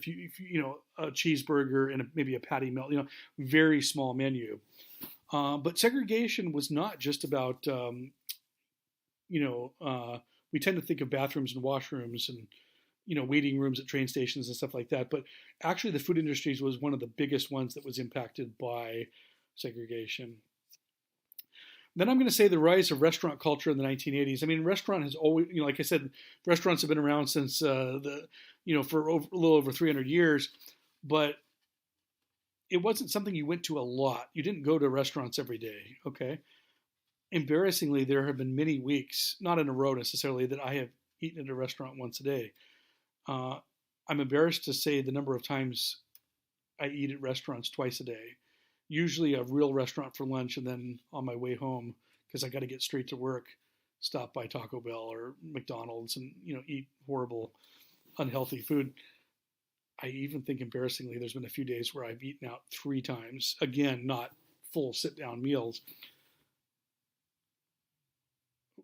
cheeseburger and maybe a patty melt, very small menu. But segregation was not just about, we tend to think of bathrooms and washrooms and, waiting rooms at train stations and stuff like that. But actually the food industries was one of the biggest ones that was impacted by segregation. Then I'm going to say the rise of restaurant culture in the 1980s. I mean, restaurant has always, like I said, restaurants have been around since for a little over 300 years, but it wasn't something you went to a lot. You didn't go to restaurants every day, okay? Embarrassingly, there have been many weeks, not in a row necessarily, that I have eaten at a restaurant once a day. I'm embarrassed to say the number of times I eat at restaurants twice a day. Usually a real restaurant for lunch, and then on my way home, because I got to get straight to work, stop by Taco Bell or McDonald's and eat horrible, unhealthy food. I even think embarrassingly there's been a few days where I've eaten out 3 times. Again, not full sit-down meals.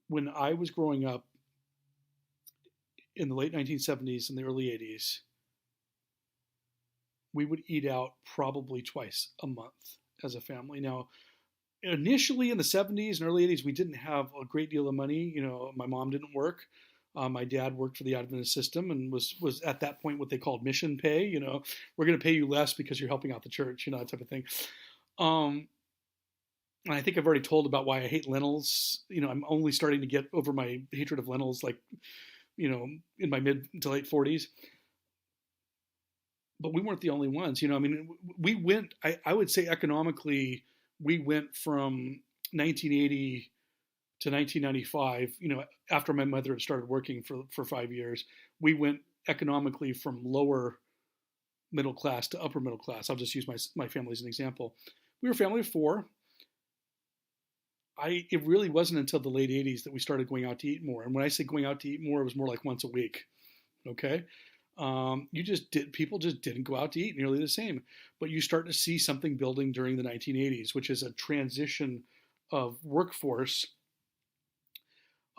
When I was growing up in the late 1970s and the early 80s, we would eat out probably twice a month as a family. Now, initially in the 70s and early 80s, we didn't have a great deal of money. My mom didn't work. My dad worked for the Adventist system and was at that point what they called mission pay. We're going to pay you less because you're helping out the church, that type of thing. And I think I've already told about why I hate lentils. I'm only starting to get over my hatred of lentils, in my mid to late 40s. but we weren't the only ones. I mean, we went. I would say economically, we went from 1980 to 1995. After my mother had started working for 5 years, we went economically from lower middle class to upper middle class. I'll just use my family as an example. We were a family of four. It really wasn't until the late 80s that we started going out to eat more. And when I say going out to eat more, it was more like once a week. Okay. People just didn't go out to eat nearly the same. But you start to see something building during the 1980s, which is a transition of workforce,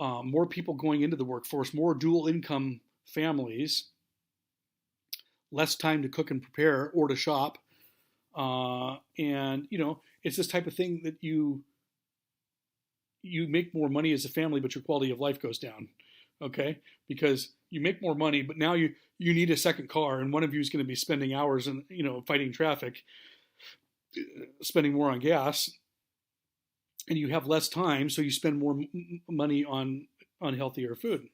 more people going into the workforce, more dual income families, less time to cook and prepare or to shop. And it's this type of thing that you make more money as a family, but your quality of life goes down. Okay, because you make more money, but now you need a second car, and one of you is going to be spending hours and fighting traffic, spending more on gas, and you have less time, so you spend more money on healthier food.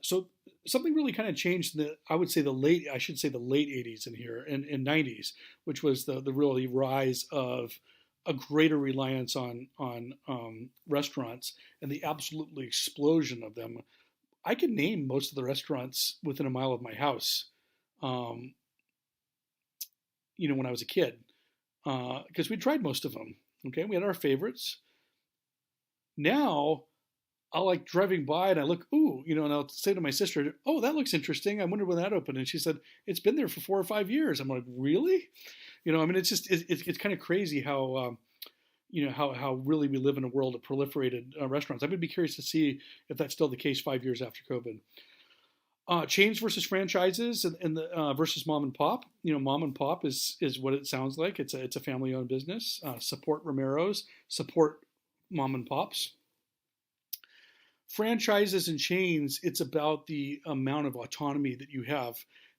So something really kind of changed. I should say the late 80s in here and 90s, which was the really rise of a greater reliance on restaurants and the absolutely explosion of them. I can name most of the restaurants within a mile of my house. When I was a kid, because we tried most of them. Okay, we had our favorites. Now, I'll like driving by and I look, and I'll say to my sister, "Oh, that looks interesting. I wonder when that opened." And she said, "It's been there for 4 or 5 years." I'm like, "Really?" I mean, it's just it's kind of crazy how how really we live in a world of proliferated restaurants. I'm going to be curious to see if that's still the case 5 years after COVID. Chains versus franchises and the versus mom and pop. Mom and pop is what it sounds like. It's a family owned business. Support Romeros. Support mom and pops. Franchises and chains, it's about the amount of autonomy that you have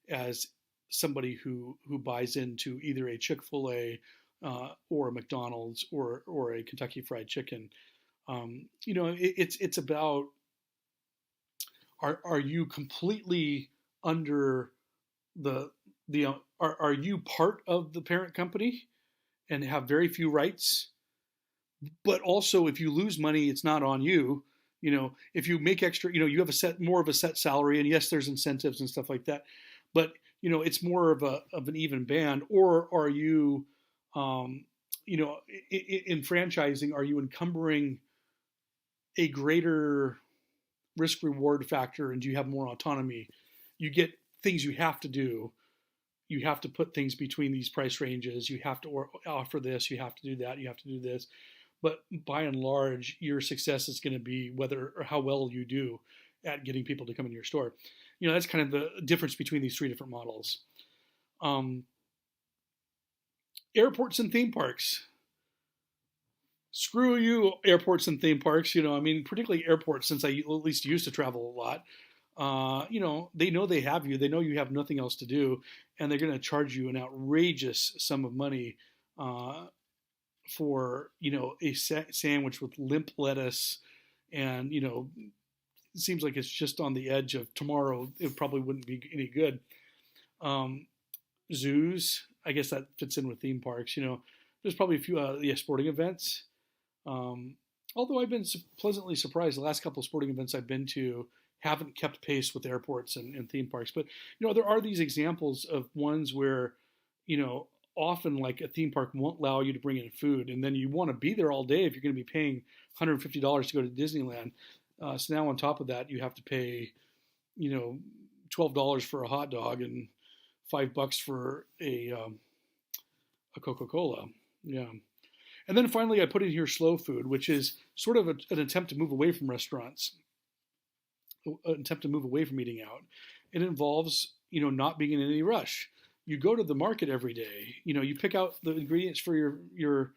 as somebody who buys into either a Chick-fil-A or a McDonald's or a Kentucky Fried Chicken. It's about are you completely under are you part of the parent company and have very few rights? But also, if you lose money, it's not on you. If you make extra, you have more of a set salary, and yes, there's incentives and stuff like that, but it's more of an even band. Or are you, in franchising, are you encumbering a greater risk reward factor, and do you have more autonomy? You get things you have to do. You have to put things between these price ranges. You have to offer this. You have to do that. You have to do this. But by and large, your success is going to be whether or how well you do at getting people to come in your store. That's kind of the difference between these three different models. Airports and theme parks. Screw you, airports and theme parks. Particularly airports, since I at least used to travel a lot. They know they have you. They know you have nothing else to do, and they're going to charge you an outrageous sum of money for a sandwich with limp lettuce, and it seems like it's just on the edge of tomorrow. It probably wouldn't be any good. Zoos, I guess that fits in with theme parks. There's probably a few sporting events. Although I've been pleasantly surprised, the last couple of sporting events I've been to haven't kept pace with airports and theme parks. But there are these examples of ones where often like a theme park won't allow you to bring in food, and then you want to be there all day if you're going to be paying $150 to go to Disneyland. So now on top of that, you have to pay $12 for a hot dog and $5 for a Coca-Cola. Yeah. And then finally, I put in here slow food, which is sort of an attempt to move away from restaurants, an attempt to move away from eating out. It involves not being in any rush. You go to the market every day. You pick out the ingredients for your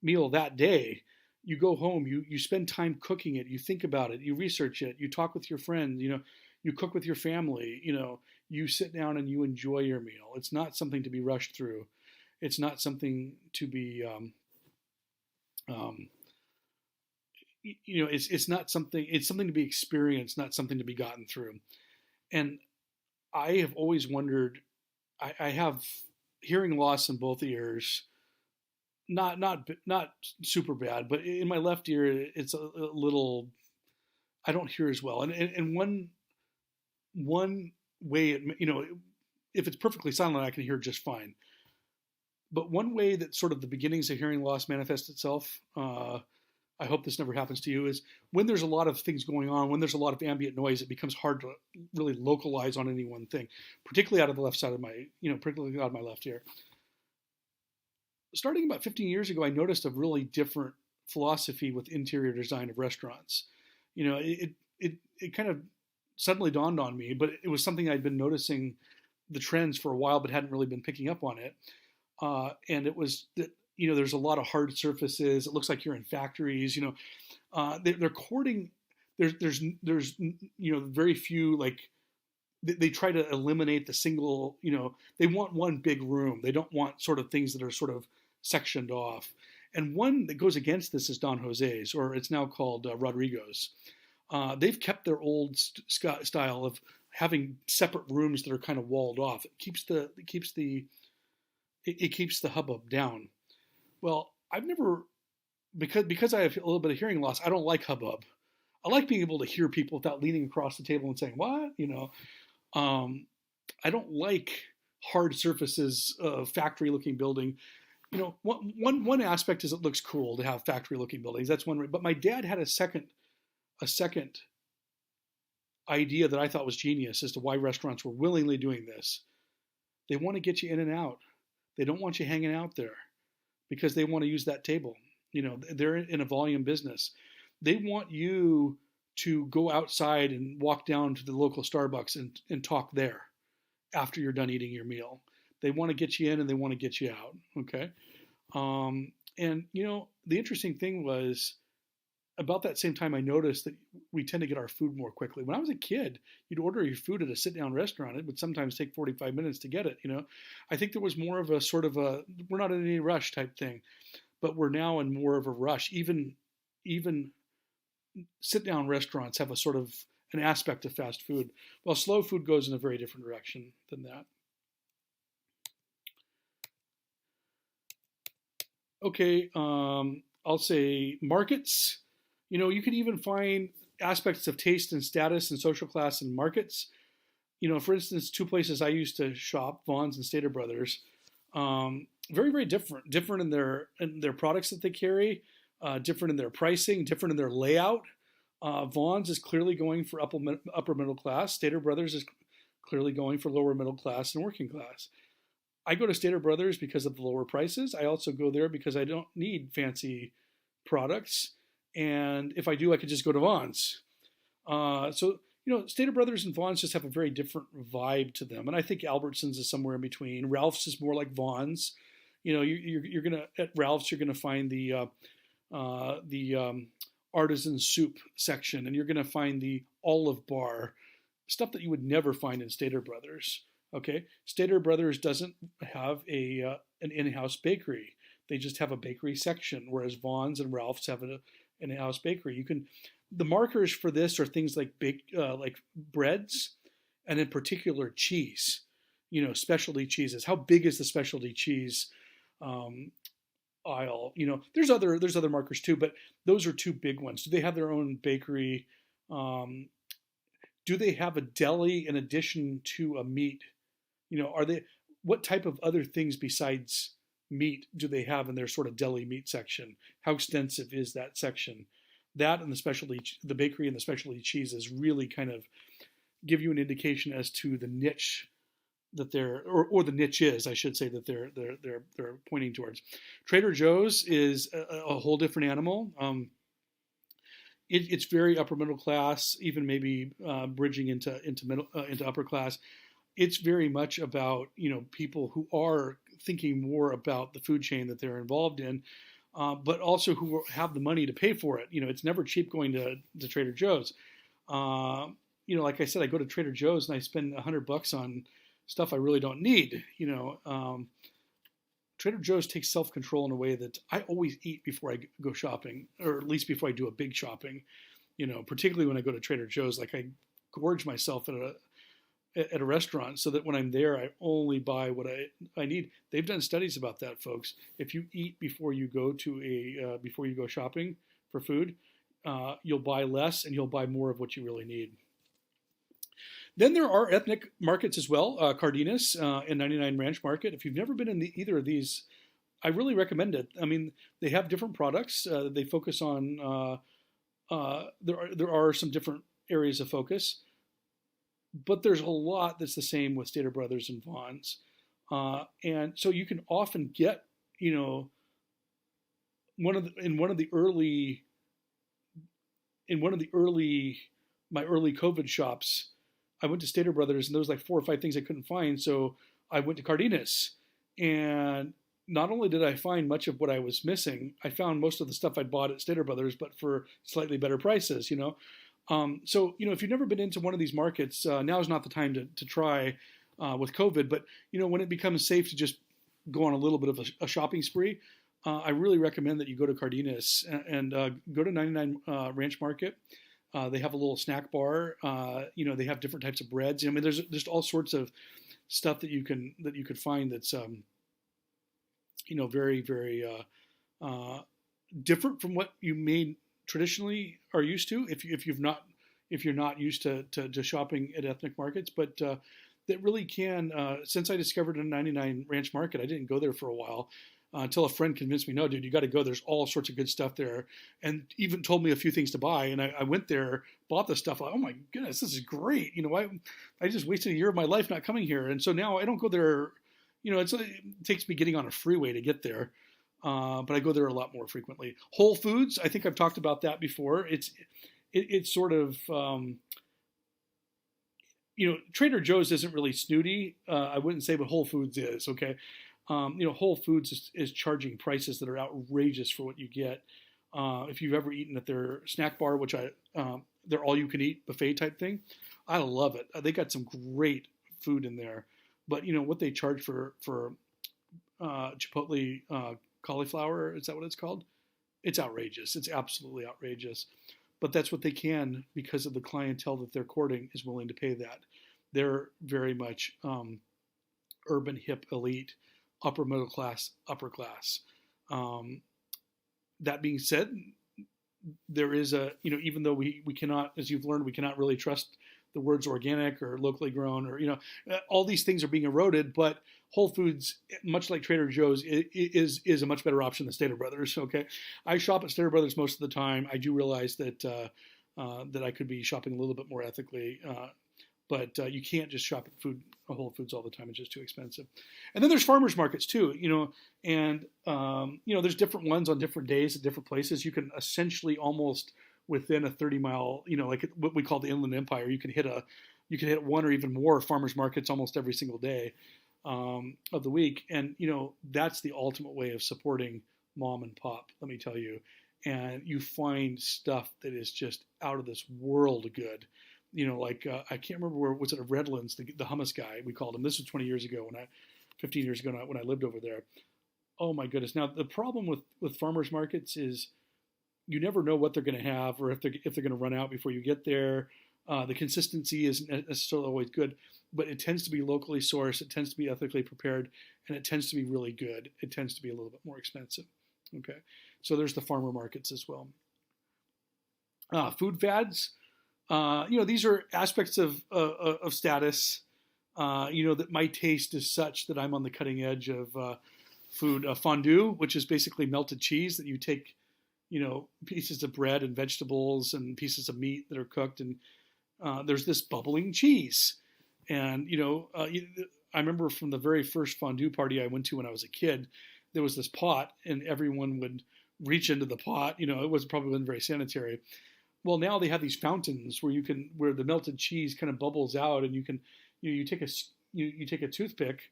meal that day. You go home. You spend time cooking it. You think about it. You research it. You talk with your friends. You cook with your family. You sit down and you enjoy your meal. It's not something to be rushed through. It's not something to be. It's not something. It's something to be experienced, not something to be gotten through. And I have always wondered. I have hearing loss in both ears. Not super bad, but in my left ear, it's a little. I don't hear as well. And one way if it's perfectly silent, I can hear just fine. But one way that sort of the beginnings of hearing loss manifests itself, I hope this never happens to you, is when there's a lot of things going on, when there's a lot of ambient noise, it becomes hard to really localize on any one thing, particularly out of the left side of particularly out of my left ear. Starting about 15 years ago, I noticed a really different philosophy with interior design of restaurants. It kind of suddenly dawned on me, but it was something I'd been noticing the trends for a while, but hadn't really been picking up on it. And it was that, there's a lot of hard surfaces. It looks like you're in factories, they're courting. There's very few, like, they try to eliminate the single, they want one big room. They don't want sort of things that are sort of sectioned off. And one that goes against this is Don Jose's, or it's now called Rodrigo's. They've kept their old style of having separate rooms that are kind of walled off. It keeps the hubbub down. Well, I've never, because I have a little bit of hearing loss, I don't like hubbub. I like being able to hear people without leaning across the table and saying, what? I don't like hard surfaces of factory-looking building. One aspect is it looks cool to have factory-looking buildings. That's one. But my dad had a second idea that I thought was genius as to why restaurants were willingly doing this. They want to get you in and out. They don't want you hanging out there because they want to use that table. They're in a volume business. They want you to go outside and walk down to the local Starbucks and talk there after you're done eating your meal. They want to get you in and they want to get you out. Okay. And the interesting thing was, about that same time, I noticed that we tend to get our food more quickly. When I was a kid, you'd order your food at a sit-down restaurant. It would sometimes take 45 minutes to get it. I think there was more of a sort of we're not in any rush type thing, but we're now in more of a rush. Even sit-down restaurants have a sort of an aspect of fast food. Well, slow food goes in a very different direction than that. Okay, I'll say markets. You can even find aspects of taste and status and social class in markets. For instance, two places I used to shop, Vons and Stater Brothers, very, very different in their products that they carry, different in their pricing, different in their layout. Vons is clearly going for upper middle class. Stater Brothers is clearly going for lower middle class and working class. I go to Stater Brothers because of the lower prices. I also go there because I don't need fancy products. And if I do, I could just go to Vons. Stater Brothers and Vons just have a very different vibe to them. And I think Albertsons is somewhere in between. Ralph's is more like Vons. You're gonna at Ralph's, you're gonna find the artisan soup section, and you're gonna find the olive bar, stuff that you would never find in Stater Brothers. Okay, Stater Brothers doesn't have an in-house bakery. They just have a bakery section, whereas Vons and Ralph's have an in-house bakery. The markers for this are things like like breads, and in particular cheese. Specialty cheeses. How big is the specialty cheese aisle? There's other markers too, but those are two big ones. Do they have their own bakery? Do they have a deli in addition to a meat? What type of other things besides meat do they have in their sort of deli meat section? How extensive is that section? That and the bakery and the specialty cheeses really kind of give you an indication as to the niche that or the niche is, I should say, that they're pointing towards. Trader Joe's is a whole different animal. It's very upper middle class, even maybe bridging into upper class. It's very much about people who are thinking more about the food chain that they're involved in, but also who have the money to pay for it. It's never cheap going to Trader Joe's. Like I said, I go to Trader Joe's and I spend $100 on stuff I really don't need. Trader Joe's takes self-control in a way that I always eat before I go shopping, or at least before I do a big shopping. Particularly when I go to Trader Joe's, like I gorge myself at a restaurant, so that when I'm there, I only buy what I need. They've done studies about that, folks. If you eat before you go before you go shopping for food, you'll buy less and you'll buy more of what you really need. Then there are ethnic markets as well, Cardenas and 99 Ranch Market. If you've never been in either of these, I really recommend it. I mean, they have different products. They focus on there are some different areas of focus, but there's a lot that's the same with Stater Brothers and Vaughn's, and so you can often get, in one of the early my early COVID shops, I went to Stater Brothers and there was like 4 or 5 things I couldn't find, so I went to Cardenas, and not only did I find much of what I was missing, I found most of the stuff I'd bought at Stater Brothers, but for slightly better prices, So, if you've never been into one of these markets, now is not the time to try with COVID. But, when it becomes safe to just go on a little bit of a shopping spree, I really recommend that you go to Cardenas and go to 99 Ranch Market. They have a little snack bar. They have different types of breads. I mean, there's just all sorts of stuff that you could find that's very, very different from what you may traditionally are used to if you're not used to shopping at ethnic markets. But that really can. Since I discovered a 99 Ranch Market, I didn't go there for a while. Until a friend convinced me, no, dude, you got to go. There's all sorts of good stuff there, and even told me a few things to buy. And I went there, bought the stuff. Like, oh my goodness, this is great. I just wasted a year of my life not coming here, and so now I don't go there. It takes me getting on a freeway to get there, but I go there a lot more frequently. Whole Foods, I think I've talked about that before. It's sort of Trader Joe's isn't really snooty. I wouldn't say, but Whole Foods is, okay. Whole Foods is charging prices that are outrageous for what you get. If you've ever eaten at their snack bar, which they're all you can eat buffet type thing, I love it. They got some great food in there, but what they charge for Chipotle cauliflower, is that what it's called? It's outrageous. It's absolutely outrageous. But that's what they can, because of the clientele that they're courting is willing to pay that. They're very much urban, hip, elite, upper middle class, upper class. That being said, there is even though we cannot, as you've learned, we cannot really trust the words organic or locally grown, or all these things are being eroded. But Whole Foods, much like Trader Joe's, is a much better option than Stater Brothers. Okay, I shop at Stater Brothers most of the time. I do realize that that I could be shopping a little bit more ethically, but you can't just shop at Whole Foods all the time. It's just too expensive. And then there's farmers markets too, and there's different ones on different days at different places. You can essentially almost within a 30-mile, like what we call the Inland Empire, you can hit one or even more farmers markets almost every single day of the week. And, that's the ultimate way of supporting mom and pop, let me tell you. And you find stuff that is just out of this world good. I can't remember where, was it at Redlands, the hummus guy, we called him. This was 15 years ago when I lived over there. Oh my goodness. Now the problem with farmers markets is you never know what they're going to have, or if they're going to run out before you get there. The consistency isn't necessarily always good, but it tends to be locally sourced. It tends to be ethically prepared, and it tends to be really good. It tends to be a little bit more expensive. Okay. So there's the farmer markets as well. Food fads. These are aspects of status, that my taste is such that I'm on the cutting edge of food. Fondue, which is basically melted cheese that you take, pieces of bread and vegetables and pieces of meat that are cooked, and there's this bubbling cheese. And, I remember from the very first fondue party I went to when I was a kid, there was this pot and everyone would reach into the pot. It wasn't probably very sanitary. Well, now they have these fountains where the melted cheese kind of bubbles out, and you take a toothpick,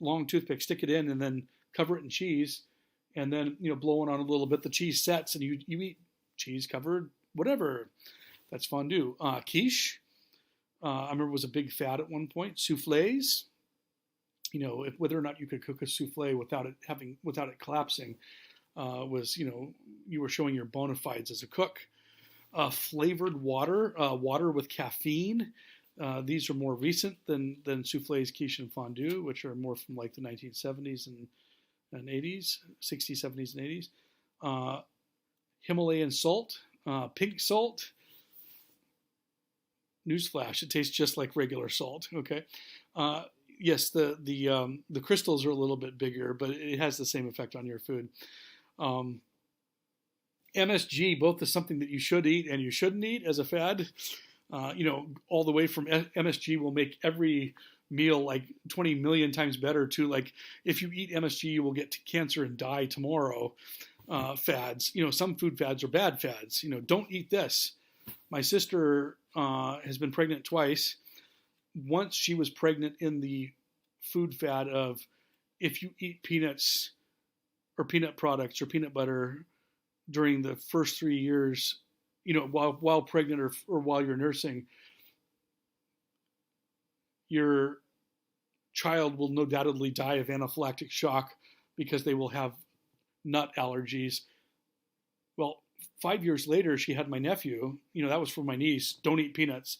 long toothpick, stick it in, and then cover it in cheese, and then blowing on a little bit, the cheese sets, and you eat cheese covered whatever. That's fondue. Quiche, I remember was a big fad at one point. Soufflés, whether or not you could cook a soufflé without it collapsing, was you were showing your bona fides as a cook. Flavored water with caffeine. These are more recent than soufflés, quiche, and fondue, which are more from like the 1970s and 80s, 60s, 70s, and 80s. Himalayan salt, pink salt. Newsflash: it tastes just like regular salt. Okay. Yes, the crystals are a little bit bigger, but it has the same effect on your food. MSG, both is something that you should eat and you shouldn't eat as a fad. All the way from MSG will make every meal like 20 million times better to like, if you eat MSG, you will get cancer and die tomorrow. Fads, some food fads are bad fads. Don't eat this. My sister has been pregnant twice. Once she was pregnant in the food fad of, if you eat peanuts or peanut products or peanut butter during the first 3 years, while pregnant or while you're nursing, your child will no doubtedly die of anaphylactic shock because they will have nut allergies. Well, 5 years later, she had my nephew. That was for my niece. Don't eat peanuts.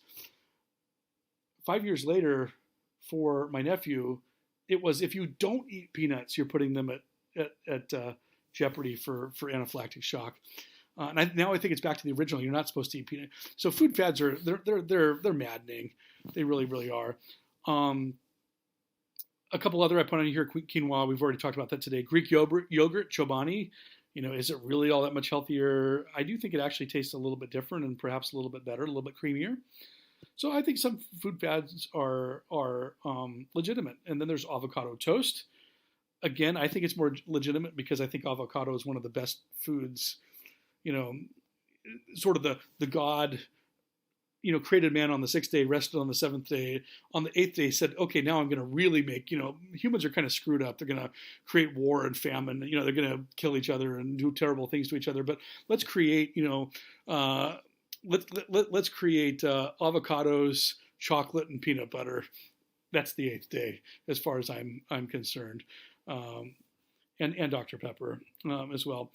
5 years later, for my nephew, it was, if you don't eat peanuts, you're putting them at jeopardy for anaphylactic shock. Now I think it's back to the original. You're not supposed to eat peanut. So food fads they're maddening. They really, really are. A couple other I put on here: quinoa. We've already talked about that today. Greek yogurt, chobani. Is it really all that much healthier? I do think it actually tastes a little bit different and perhaps a little bit better, a little bit creamier. So I think some food fads are legitimate. And then there's avocado toast. Again, I think it's more legitimate because I think avocado is one of the best foods. Sort of the God, created man on the 6th day, rested on the 7th day. On the 8th day, said, okay, now I'm going to really make, humans are kind of screwed up. They're going to create war and famine. They're going to kill each other and do terrible things to each other. But let's create, let's create avocados, chocolate, and peanut butter. That's the 8th day, as far as I'm concerned, and Dr. Pepper as well.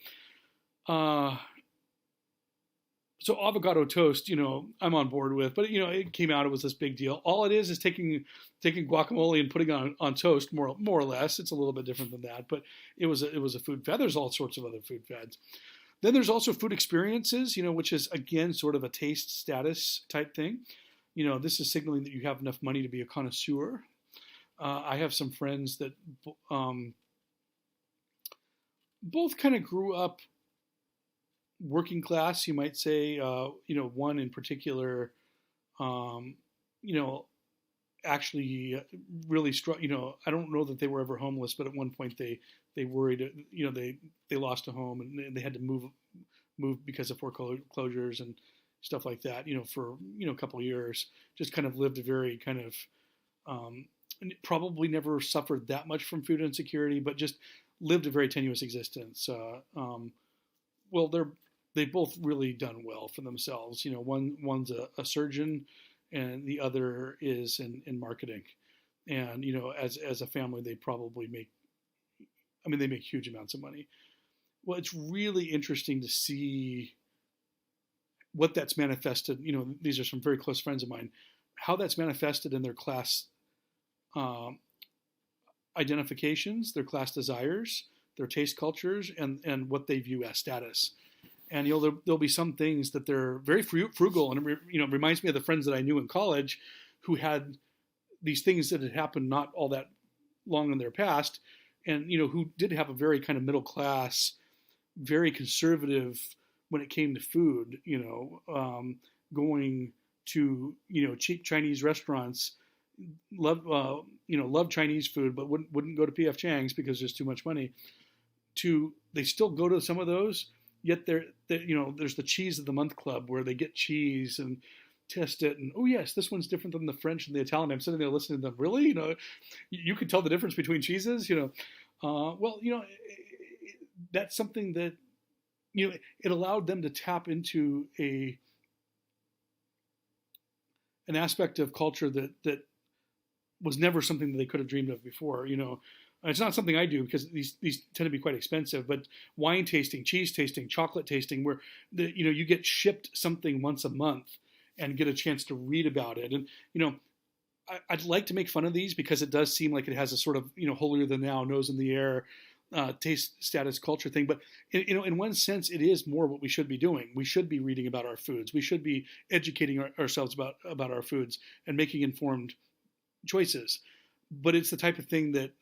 So avocado toast, I'm on board with, but it came out, it was this big deal. All it is taking guacamole and putting it on toast, more or less. It's a little bit different than that, but it was a food fad. There's all sorts of other food fads. Then there's also food experiences, which is again sort of a taste status type thing. This is signaling that you have enough money to be a connoisseur. I have some friends that both kind of grew up working class, you might say. One in particular, actually really strong. I don't know that they were ever homeless, but at one point they worried. They lost a home and they had to move because of foreclosures and stuff like that. For a couple of years, just kind of lived a very kind of probably never suffered that much from food insecurity, but just lived a very tenuous existence. Well, they've both really done well for themselves. One's a surgeon, and the other is in marketing. And as a family, they probably make huge amounts of money. Well, it's really interesting to see what that's manifested. These are some very close friends of mine. How that's manifested in their class identifications, their class desires, their taste cultures, and what they view as status. And there'll be some things that they're very frugal, and it reminds me of the friends that I knew in college who had these things that had happened not all that long in their past, and who did have a very kind of middle class, very conservative when it came to food. Going to cheap Chinese restaurants, love Chinese food, but wouldn't go to P.F. Chang's because there's too much money. They still go to some of those. Yet there's the cheese of the month club where they get cheese and test it, and oh yes, this one's different than the French and the Italian. I'm sitting there listening to them. Really, you can tell the difference between cheeses. That's something that it allowed them to tap into an aspect of culture that was never something that they could have dreamed of before. It's not something I do because these tend to be quite expensive, but wine tasting, cheese tasting, chocolate tasting, where you get shipped something once a month, and get a chance to read about it. And, I'd like to make fun of these because it does seem like it has a sort of, holier than thou, nose in the air, taste, status, culture thing. But, in one sense, it is more what we should be doing. We should be reading about our foods. We should be educating ourselves about our foods and making informed choices. But it's the type of thing that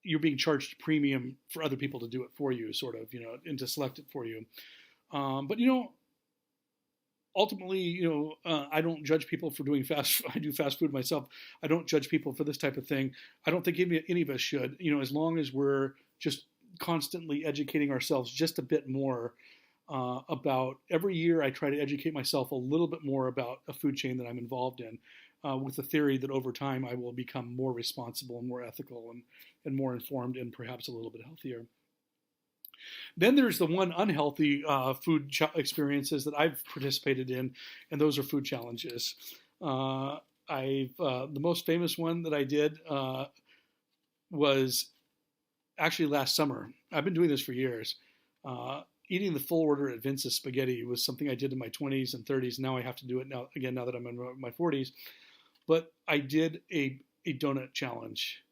you're being charged premium for other people to do it for you, sort of, and to select it for you. But, ultimately, I don't judge people for doing I do fast food myself. I don't judge people for this type of thing. I don't think any of us should, as long as we're just constantly educating ourselves just a bit more about. Every year I try to educate myself a little bit more about a food chain that I'm involved in, with the theory that over time I will become more responsible and more ethical and more informed and perhaps a little bit healthier. Then there's the one unhealthy food experiences that I've participated in, and those are food challenges. The most famous one that I did was actually last summer. I've been doing this for years. Eating the full order at Vince's Spaghetti was something I did in my 20s and 30s. Now I have to do it now that I'm in my 40s. But I did a donut challenge.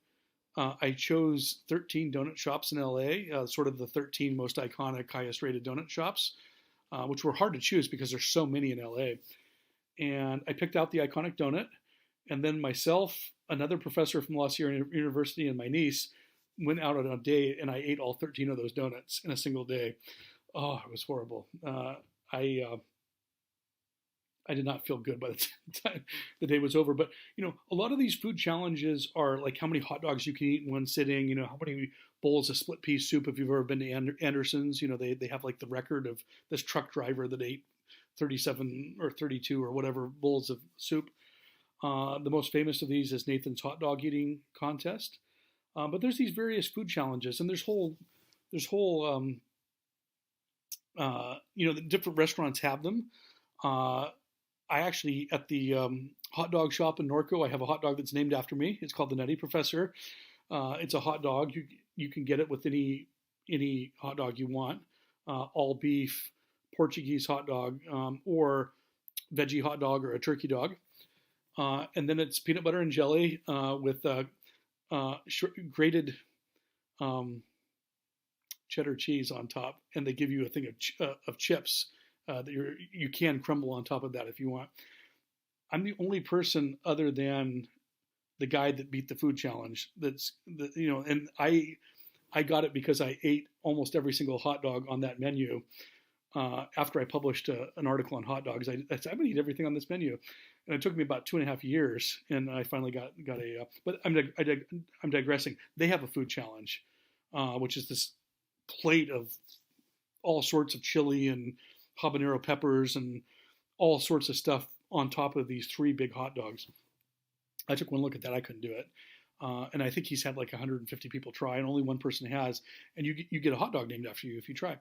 I chose 13 donut shops in LA, sort of the 13 most iconic, highest rated donut shops, which were hard to choose because there's so many in LA. And I picked out the iconic donut, and then myself, another professor from La Sierra University, and my niece went out on a day, and I ate all 13 of those donuts in a single day. Oh, it was horrible. I did not feel good by the time the day was over. But, a lot of these food challenges are like how many hot dogs you can eat in one sitting, how many bowls of split pea soup. If you've ever been to Anderson's, they have like the record of this truck driver that ate 37 or 32 or whatever bowls of soup. The most famous of these is Nathan's hot dog eating contest. But there's these various food challenges, and there's whole the different restaurants have them. I actually, at the hot dog shop in Norco, I have a hot dog that's named after me. It's called the Nutty Professor. It's a hot dog. You can get it with any hot dog you want, all beef, Portuguese hot dog, or veggie hot dog or a turkey dog. And then it's peanut butter and jelly with grated cheddar cheese on top, and they give you a thing of chips. That you can crumble on top of that if you want. I'm the only person other than the guy that beat the food challenge and I got it because I ate almost every single hot dog on that menu. After I published an article on hot dogs, I said, I'm going to eat everything on this menu. And it took me about 2.5 years, and I finally got but I'm digressing. They have a food challenge, which is this plate of all sorts of chili and habanero peppers and all sorts of stuff on top of these 3 big hot dogs. I took one look at that. I couldn't do it. And I think he's had like 150 people try, and only one person has. And you get a hot dog named after you if you try.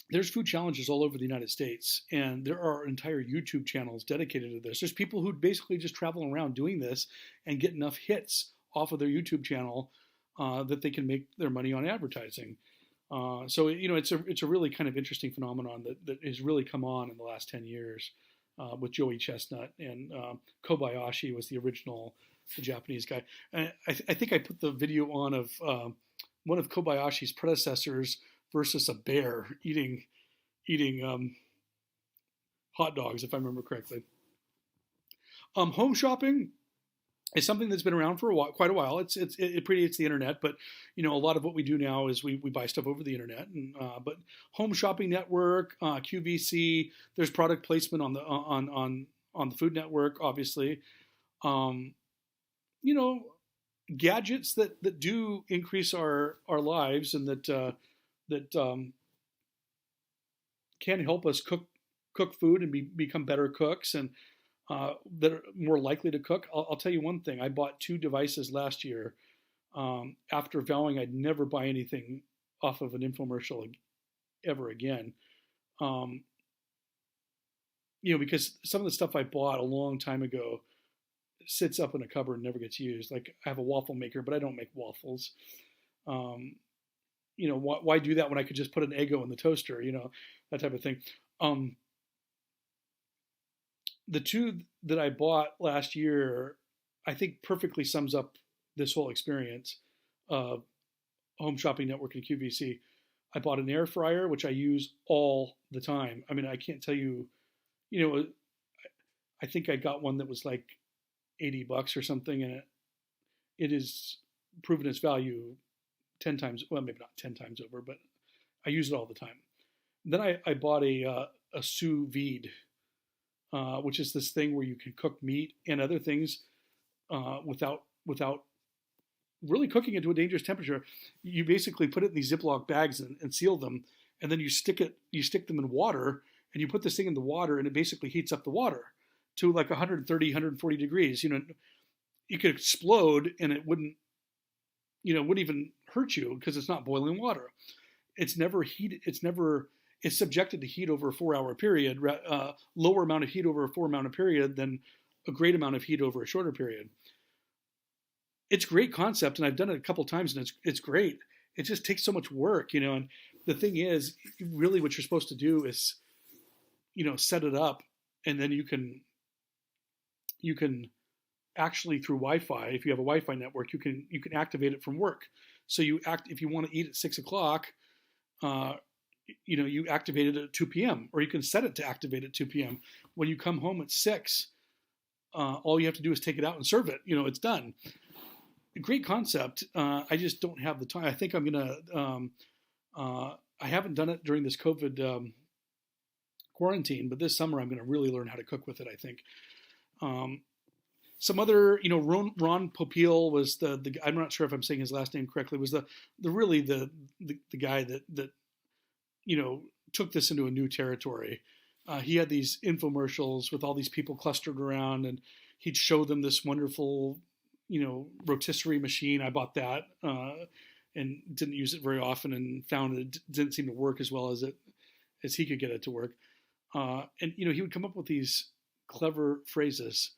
There's food challenges all over the United States, and there are entire YouTube channels dedicated to this. There's people who basically just travel around doing this and get enough hits off of their YouTube channel that they can make their money on advertising. So it's a really kind of interesting phenomenon that has really come on in the last 10 years with Joey Chestnut, and Kobayashi was the Japanese guy. And I think I put the video on of one of Kobayashi's predecessors versus a bear eating hot dogs, if I remember correctly. Home shopping is something that's been around for quite a while. It predates the internet, but a lot of what we do now is we buy stuff over the internet. And but Home Shopping Network, QVC, there's product placement on the Food Network, obviously. Gadgets that do increase our lives and that can help us cook food and become better cooks and that are more likely to cook. I'll tell you one thing. I bought 2 devices last year after vowing I'd never buy anything off of an infomercial ever again. Because some of the stuff I bought a long time ago sits up in a cupboard and never gets used. Like I have a waffle maker, but I don't make waffles. Why do that when I could just put an Eggo in the toaster, that type of thing. the two that I bought last year, I think perfectly sums up this whole experience of Home Shopping Network and QVC. I bought an air fryer, which I use all the time. I mean, I can't tell you, you know, I think I got one that was like $80 or something, and it is proven its value 10 times, well, maybe not 10 times over, but I use it all the time. Then I bought a sous vide, which is this thing where you can cook meat and other things without really cooking it to a dangerous temperature. You basically put it in these Ziploc bags and seal them, and then you stick them in water, and you put this thing in the water, and it basically heats up the water to like 130, 140 degrees. You know, it could explode, and it wouldn't even hurt you because it's not boiling water. It's never heated. It's subjected to heat over a 4-hour period, lower amount of heat over a 4-hour period than a great amount of heat over a shorter period. It's a great concept, and I've done it a couple times, and it's great. It just takes so much work, you know. And the thing is, really, what you're supposed to do is, you know, set it up, and then you can actually through Wi-Fi, if you have a Wi-Fi network, you can activate it from work. So if you want to eat at 6:00, you know, you activate it at 2 p.m. or you can set it to activate at 2 p.m. When you come home at 6, all you have to do is take it out and serve it. You know, it's done. A great concept. I just don't have the time. I think I'm gonna. I haven't done it during this COVID quarantine, but this summer I'm going to really learn how to cook with it. I think. Some other, you know, Ron Popeil was the I'm not sure if I'm saying his last name correctly. Was the guy that you know took this into a new territory. He had these infomercials with all these people clustered around, and he'd show them this wonderful, you know, rotisserie machine. I bought that and didn't use it very often, and found it didn't seem to work as well as he could get it to work. And you know, he would come up with these clever phrases.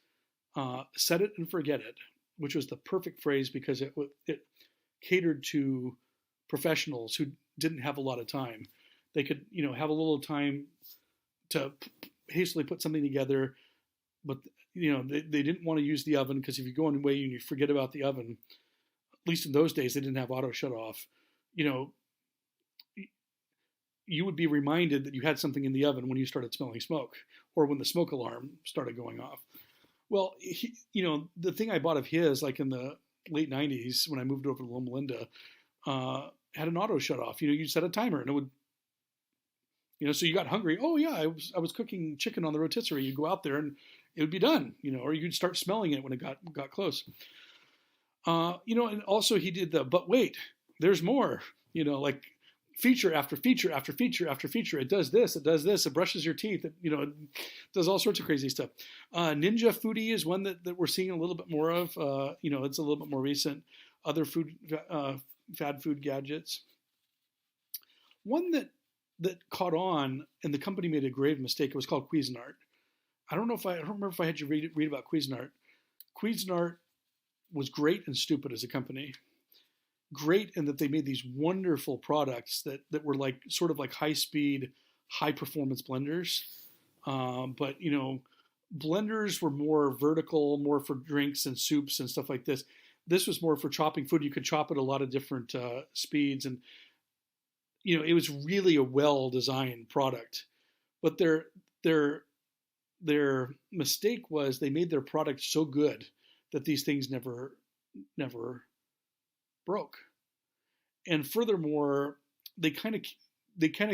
Set it and forget it, which was the perfect phrase because it catered to professionals who didn't have a lot of time. They could, you know, have a little time to hastily put something together, but you know, they didn't want to use the oven because if you go on away and you forget about the oven, at least in those days, they didn't have auto shut off. You know, you would be reminded that you had something in the oven when you started smelling smoke or when the smoke alarm started going off. Well, you know, the thing I bought of his, like in the late 90s when I moved over to Loma Linda, had an auto shut off. You know, you set a timer and it would, you know, so you got hungry. Oh yeah, I was cooking chicken on the rotisserie. You go out there and it would be done, you know, or you'd start smelling it when it got close. You know, and also he did but wait, there's more, you know, like feature after feature after feature after feature. It does this, it brushes your teeth, it, you know, it does all sorts of crazy stuff. Ninja Foodie is one that we're seeing a little bit more of. You know, it's a little bit more recent. Other fad food gadgets. One that caught on and the company made a grave mistake. It was called Cuisinart. I don't remember if I had you read about Cuisinart. Cuisinart was great and stupid as a company. Great in that they made these wonderful products that were like sort of like high-speed, high-performance blenders. But, you know, blenders were more vertical, more for drinks and soups and stuff like this. This was more for chopping food. You could chop at a lot of different speeds. And, you know, it was really a well-designed product. But their mistake was they made their product so good that these things never broke. And furthermore, they kind of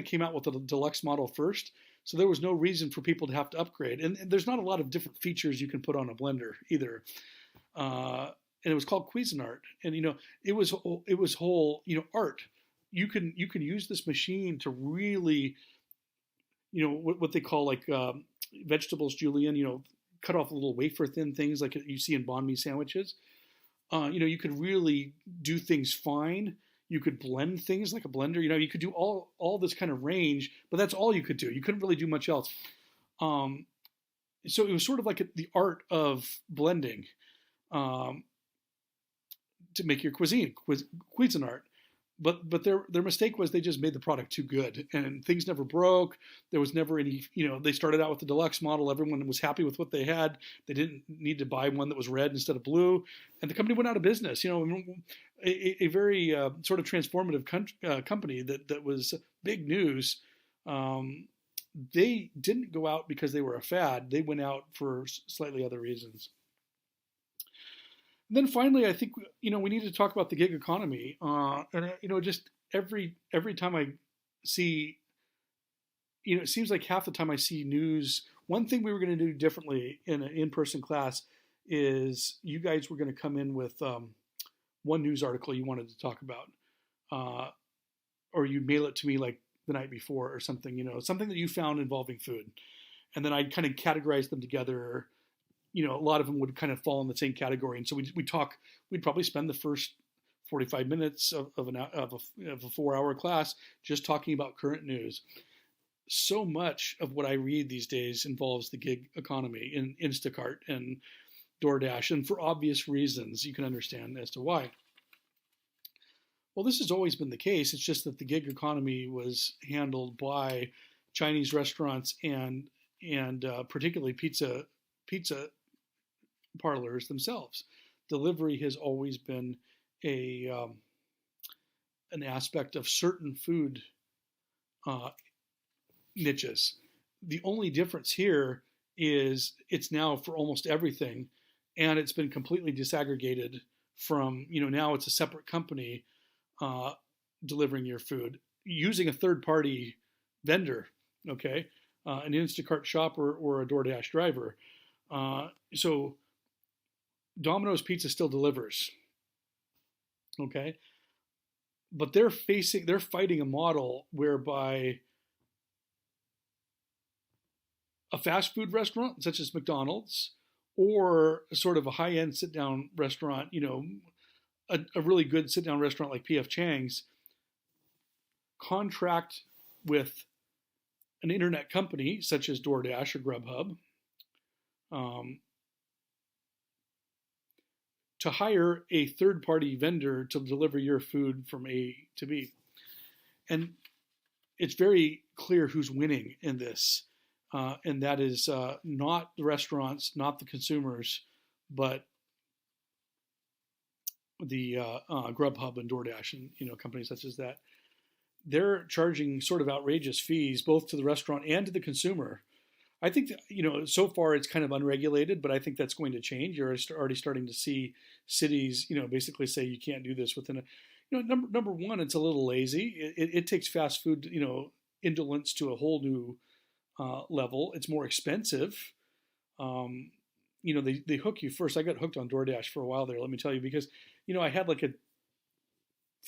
came out with a deluxe model first, so there was no reason for people to have to upgrade. And there's not a lot of different features you can put on a blender either. And it was called Cuisinart, and you know, it was whole, you know, art. You can use this machine to really, you know, what they call like vegetables julienne. You know, cut off little wafer thin things like you see in banh mi sandwiches. You know, you could really do things fine. You could blend things like a blender. You know, you could do all this kind of range, but that's all you could do. You couldn't really do much else. So it was sort of like the art of blending to make your Cuisinart. but their mistake was they just made the product too good, and things never broke. There was never any, they started out with the deluxe model. Everyone was happy with what they had. They didn't need to buy one that was red instead of blue, and the company went out of business. A very sort of transformative company that was big news. They didn't go out because they were a fad. They went out for slightly other reasons. And then finally, I think we need to talk about the gig economy. Just every time I see, it seems like half the time I see news. One thing we were going to do differently in an in-person class is you guys were going to come in with one news article you wanted to talk about, or you mail it to me like the night before or something. Something that you found involving food, and then I'd kind of categorize them together. A lot of them would kind of fall in the same category. And so we'd probably spend the first 45 minutes of a 4-hour class just talking about current news. So much of what I read these days involves the gig economy in Instacart and DoorDash, and for obvious reasons, you can understand as to why. Well, this has always been the case. It's just that the gig economy was handled by Chinese restaurants and particularly pizza parlors themselves. Delivery has always been an aspect of certain food niches. The only difference here is it's now for almost everything, and it's been completely disaggregated from, now it's a separate company delivering your food using a third-party vendor, okay, an Instacart shopper or a DoorDash driver. So Domino's Pizza still delivers, okay, but they're fighting a model whereby a fast food restaurant such as McDonald's or sort of a high-end sit-down restaurant, a really good sit-down restaurant like P.F. Chang's, contract with an internet company such as DoorDash or Grubhub to hire a third-party vendor to deliver your food from A to B. And it's very clear who's winning in this. And that is not the restaurants, not the consumers, but the Grubhub and DoorDash and companies such as that. They're charging sort of outrageous fees both to the restaurant and to the consumer. I think that, so far it's kind of unregulated, but I think that's going to change. You're already starting to see cities, basically say you can't do this within a. Number one, it's a little lazy. It takes fast food, indolence to a whole new level. It's more expensive. They hook you first. I got hooked on DoorDash for a while there, let me tell you, because, I had like a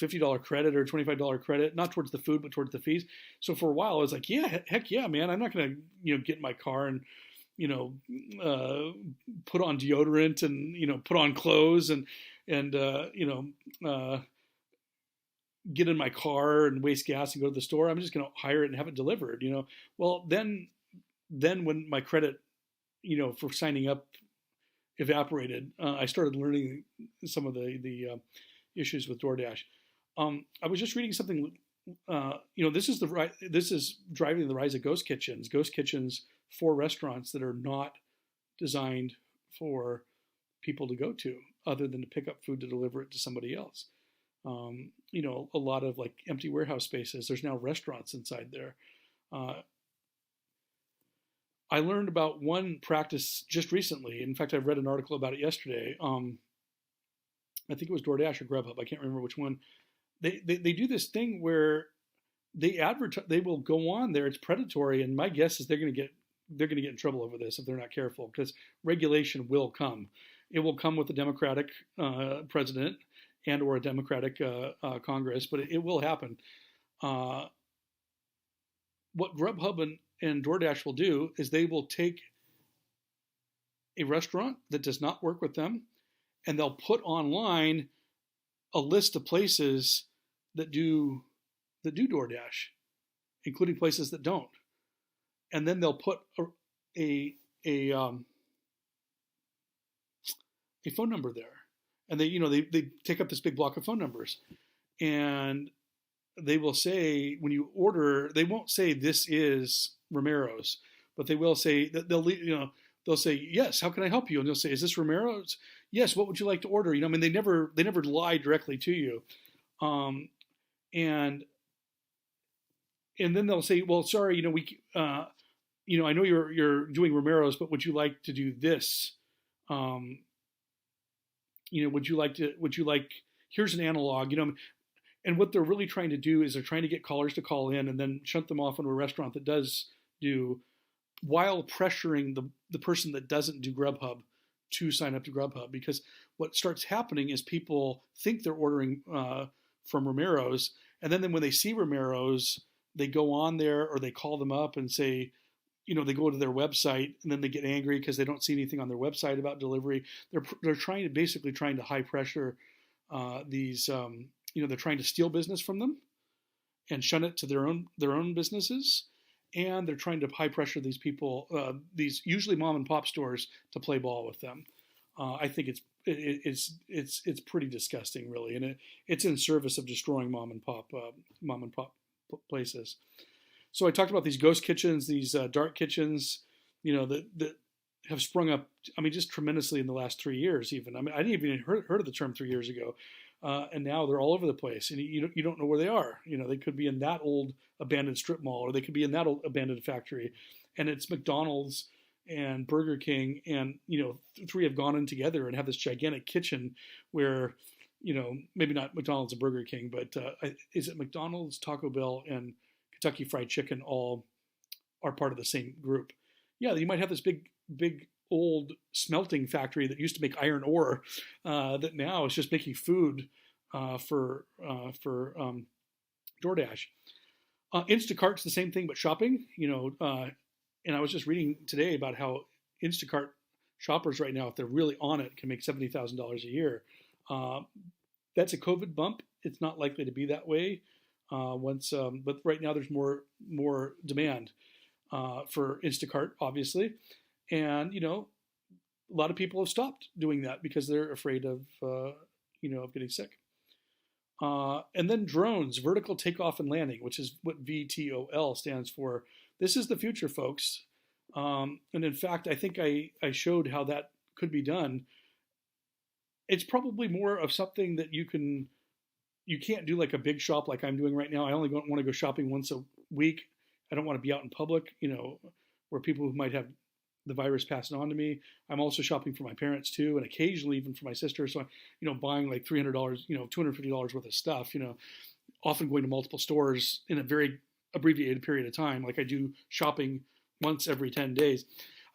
$50 credit or $25 credit, not towards the food, but towards the fees. So for a while I was like, yeah, heck yeah, man. I'm not going to, get in my car and, put on deodorant and, put on clothes and get in my car and waste gas and go to the store. I'm just going to hire it and have it delivered, Well, then when my credit, for signing up evaporated, I started learning some of the issues with DoorDash. I was just reading something. This is driving the rise of ghost kitchens. Ghost kitchens for restaurants that are not designed for people to go to, other than to pick up food to deliver it to somebody else. A lot of like empty warehouse spaces. There's now restaurants inside there. I learned about one practice just recently. In fact, I read an article about it yesterday. I think it was DoorDash or Grubhub. I can't remember which one. They do this thing where they advertise. They will go on there. It's predatory, and my guess is they're going to get in trouble over this if they're not careful, because regulation will come. It will come with a Democratic president and or a Democratic Congress, but it will happen. What Grubhub and DoorDash will do is they will take a restaurant that does not work with them, and they'll put online a list of places that do DoorDash, including places that don't. And then they'll put a phone number there, and they take up this big block of phone numbers, and they will say when you order, they won't say this is Romero's, but they will say that they'll say yes. How can I help you? And they'll say, is this Romero's? Yes. What would you like to order? I mean, they never lie directly to you, um, and and then they'll say, well, sorry, I know you're doing Romero's, but would you like to do this? Um, would you like here's an analog, and what they're really trying to do is they're trying to get callers to call in and then shunt them off into a restaurant that does do, while pressuring the person that doesn't do Grubhub to sign up to Grubhub. Because what starts happening is people think they're ordering from Romero's, and then when they see Romero's, they go on there or they call them up and say, they go to their website and then they get angry because they don't see anything on their website about delivery. They're basically trying to high pressure these. They're trying to steal business from them and shun it to their own businesses, and they're trying to high pressure these people, these usually mom and pop stores, to play ball with them. I think it's pretty disgusting, really, and it's in service of destroying mom and pop places. So I talked about these ghost kitchens, these dark kitchens, that have sprung up. I mean, just tremendously in the last 3 years. Even I didn't even heard of the term 3 years ago, and now they're all over the place, and you don't know where they are. They could be in that old abandoned strip mall, or they could be in that old abandoned factory, and it's McDonald's and Burger King, and three have gone in together and have this gigantic kitchen where, maybe not McDonald's and Burger King, but is it McDonald's, Taco Bell, and Kentucky Fried Chicken all are part of the same group? Yeah, you might have this big old smelting factory that used to make iron ore that now is just making food for DoorDash. Instacart's the same thing, but shopping. And I was just reading today about how Instacart shoppers right now, if they're really on it, can make $70,000 a year. That's a COVID bump. It's not likely to be that way but right now there's more demand for Instacart, obviously, and a lot of people have stopped doing that because they're afraid of getting sick. And then drones, vertical takeoff and landing, which is what VTOL stands for. This is the future, folks. And in fact, I think I showed how that could be done. It's probably more of something that you can't do like a big shop like I'm doing right now. I only want to go shopping once a week. I don't want to be out in public, where people who might have the virus passing on to me. I'm also shopping for my parents too, and occasionally even for my sister. So, buying like $300, $250 worth of stuff, often going to multiple stores in a very abbreviated period of time. Like I do shopping once every 10 days.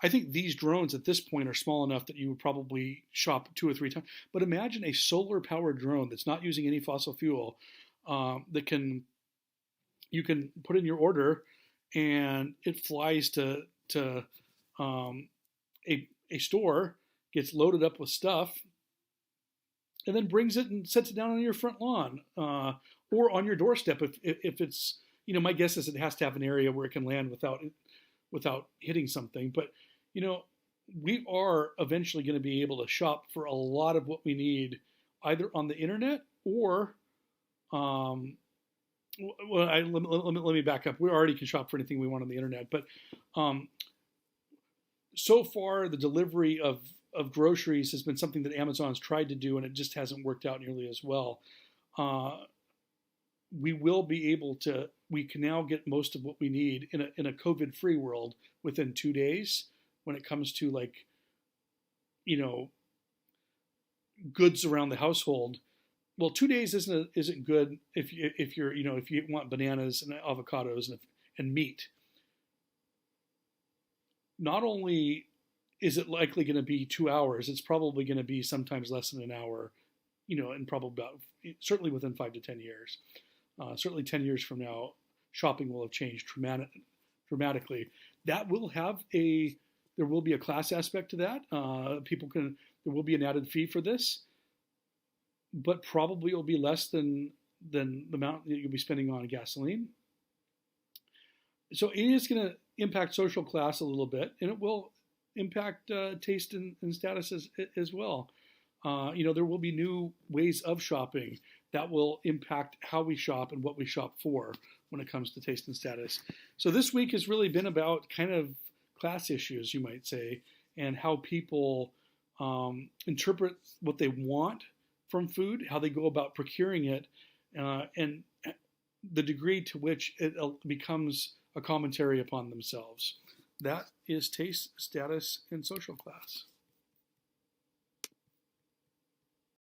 I think these drones at this point are small enough that you would probably shop 2 or 3 times. But imagine a solar-powered drone that's not using any fossil fuel, that you can put in your order, and it flies to a store, gets loaded up with stuff, and then brings it and sets it down on your front lawn or on your doorstep. If it's, my guess is it has to have an area where it can land without hitting something. But, we are eventually going to be able to shop for a lot of what we need either on the internet or, let me back up. We already can shop for anything we want on the internet. But so far, the delivery of groceries has been something that Amazon's tried to do, and it just hasn't worked out nearly as well. We can now get most of what we need in a COVID-free world within 2 days when it comes to goods around the household. Well, 2 days isn't good if you want bananas and avocados and meat. Not only is it likely going to be 2 hours, it's probably going to be sometimes less than an hour, and probably certainly within 5 to 10 years. Certainly 10 years from now, shopping will have changed dramatically. There will be a class aspect to that. There will be an added fee for this, but probably it will be less than the amount that you'll be spending on gasoline. So it is going to impact social class a little bit, and it will impact taste and status as well. there will be new ways of shopping that will impact how we shop and what we shop for when it comes to taste and status. So this week has really been about kind of class issues, you might say, and how people interpret what they want from food, how they go about procuring it, and the degree to which it becomes a commentary upon themselves. That is taste, status, and social class.